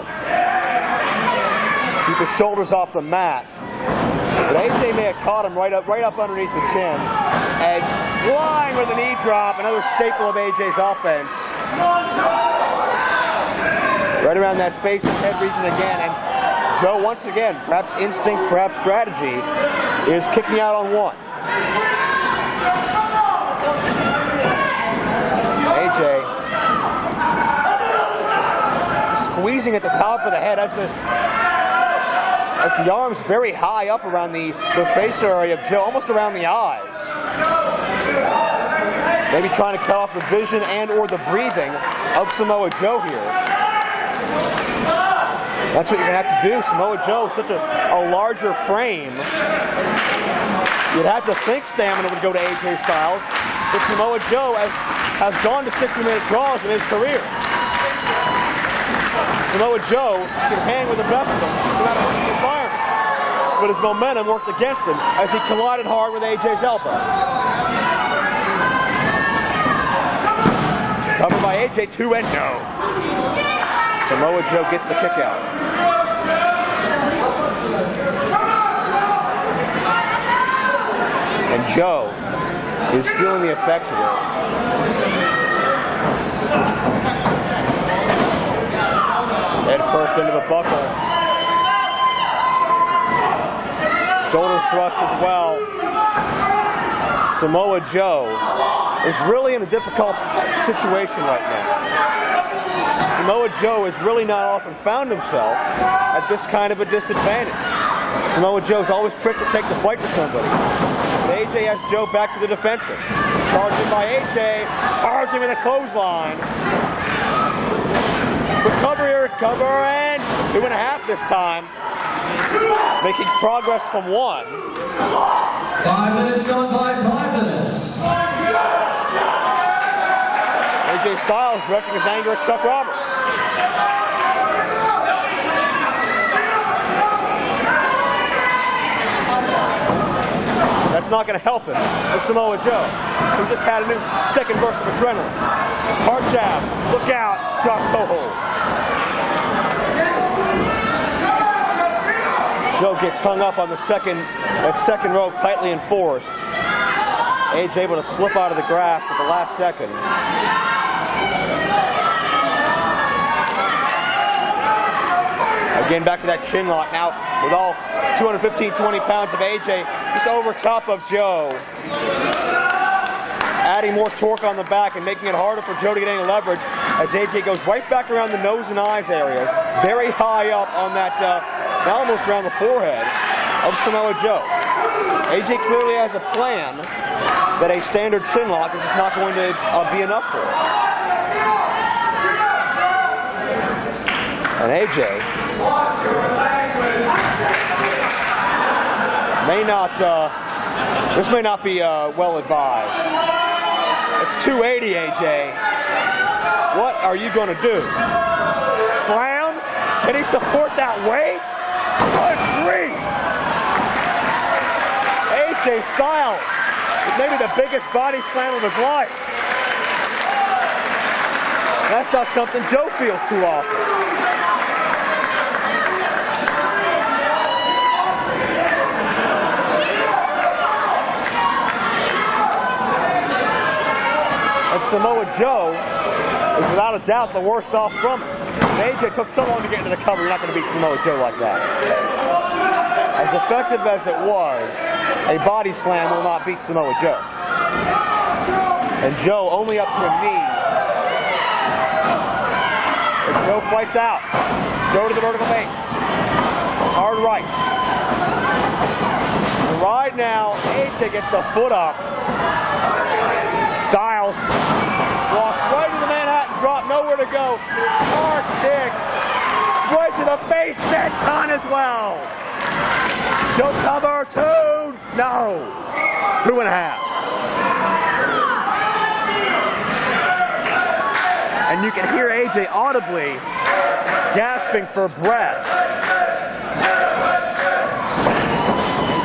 Keep his shoulders off the mat. But AJ may have caught him right up underneath the chin. And flying with a knee drop, another staple of AJ's offense. Right around that face and head region again. And Joe, once again, perhaps instinct, perhaps strategy, is kicking out on one. AJ squeezing at the top of the head as the arms very high up around the face area of Joe, almost around the eyes. Maybe trying to cut off the vision and or the breathing of Samoa Joe here. That's what you're going to have to do. Samoa Joe, such a larger frame. You'd have to think stamina would go to AJ Styles, but Samoa Joe has gone to 60-minute draws in his career. Samoa Joe can hang with the best of them no matter the environment, but his momentum worked against him as he collided hard with AJ's elbow. Covered by AJ, 2 and no. Samoa Joe gets the kick out. And Joe is feeling the effects of this. Head first into the buckle. Shoulder thrust as well. Samoa Joe is really in a difficult situation right now. Samoa Joe has really not often found himself at this kind of a disadvantage. Samoa Joe's always quick to take the fight to somebody. AJ has Joe back to the defensive. Charging by AJ, charging with a clothesline. Recovery, cover, and 2.5 this time. Making progress from 1. 5 minutes gone by, 5 minutes. AJ Styles directing his anger at Chuck Roberts. That's not going to help him with Samoa Joe, who just had a new second burst of adrenaline. Hard jab, look out, drop toe hold. Joe gets hung up on that second rope, tightly enforced. AJ able to slip out of the grasp at the last second. Again, back to that chin lock. Now, with all 215, 20 pounds of AJ, just over top of Joe. Adding more torque on the back and making it harder for Joe to get any leverage as AJ goes right back around the nose and eyes area, very high up on that, almost around the forehead of Samoa Joe. AJ clearly has a plan that a standard chin lock is just not going to be enough for him. And AJ this may not be well advised. It's 280, AJ. What are you going to do? Slam? Can he support that weight? Good grief! AJ Styles, maybe the biggest body slam of his life. That's not something Joe feels too often. And Samoa Joe is without a doubt the worst off from it. And AJ took so long to get into the cover, you're not going to beat Samoa Joe like that. As effective as it was, a body slam will not beat Samoa Joe. And Joe only up to a knee. And Joe fights out. Joe to the vertical base. Hard right. And right now, AJ gets the foot up. Styles walks right to the Manhattan drop, nowhere to go. Hard kick, right to the face, senton as well. Joe cover, 2, no, 2.5. And you can hear AJ audibly gasping for breath.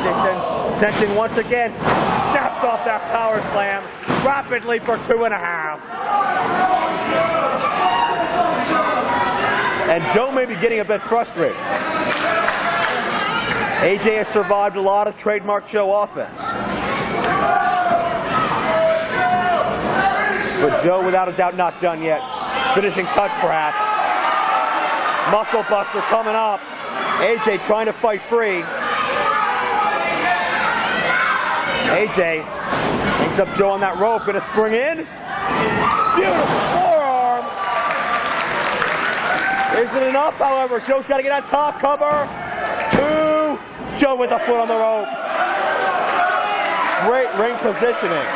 AJ sensing once again, snaps off that power slam rapidly for 2.5. And Joe may be getting a bit frustrated. AJ has survived a lot of trademark Joe offense. But Joe, without a doubt, not done yet. Finishing touch, perhaps. Muscle buster coming up. AJ trying to fight free. AJ hangs up Joe on that rope, gonna spring in. Beautiful forearm. Isn't enough, however. Joe's got to get on top, cover. 2. Joe with the foot on the rope. Great ring positioning.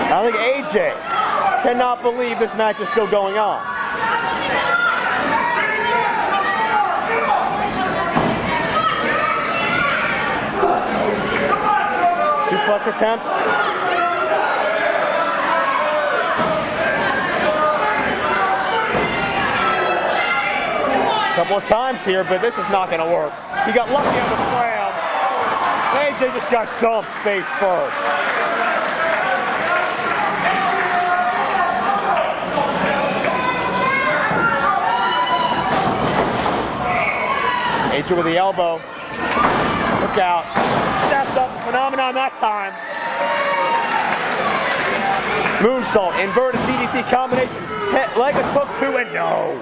I think AJ cannot believe this match is still going on. Suplex attempt. Couple of times here, but this is not going to work. He got lucky on the slam. AJ just got dumped face first. AJ with the elbow. Look out. Steps up. Phenomenon that time. Moonsault. Inverted DDT combination. Leg is hooked to it. No.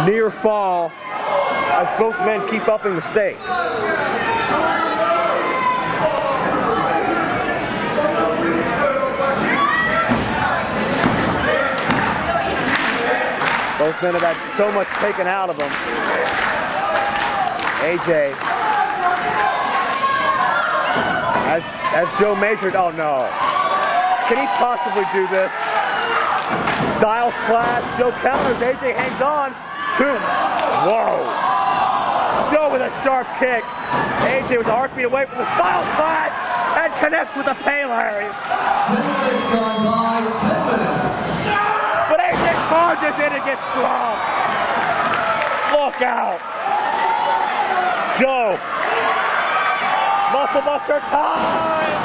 Near fall as both men keep upping the stakes. Both men have had so much taken out of them. AJ. As Joe measured, oh no. Can he possibly do this? Styles clash, Joe counters, AJ hangs on. Two. Whoa. Joe with a sharp kick. AJ with a heartbeat away from the Styles clash and connects with the Pele. 10 minutes gone by, 10 minutes. But AJ charges in and gets dropped. Look out. Joe. Muscle Buster time.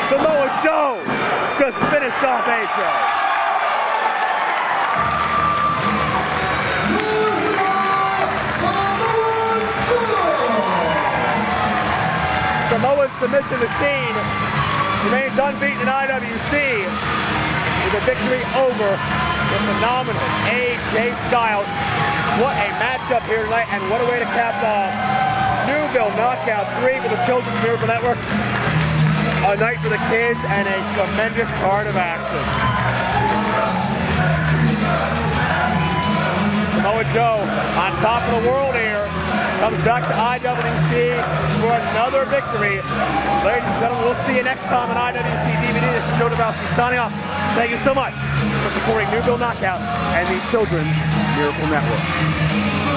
Samoa Joe just finished off AJ. Samoa's submission machine remains unbeaten in IWC with a victory over the phenomenal AJ Styles. What a matchup here tonight, and what a way to cap off Newville Knockout 3 for the Children's Miracle Network. A night for the kids and a tremendous card of action. Samoa Joe on top of the world here. Comes back to IWC for another victory. Ladies and gentlemen, we'll see you next time on IWC DVD. This is Joe DeMarco signing off. Thank you so much for supporting Newville Knockout and the Children's Miracle Network.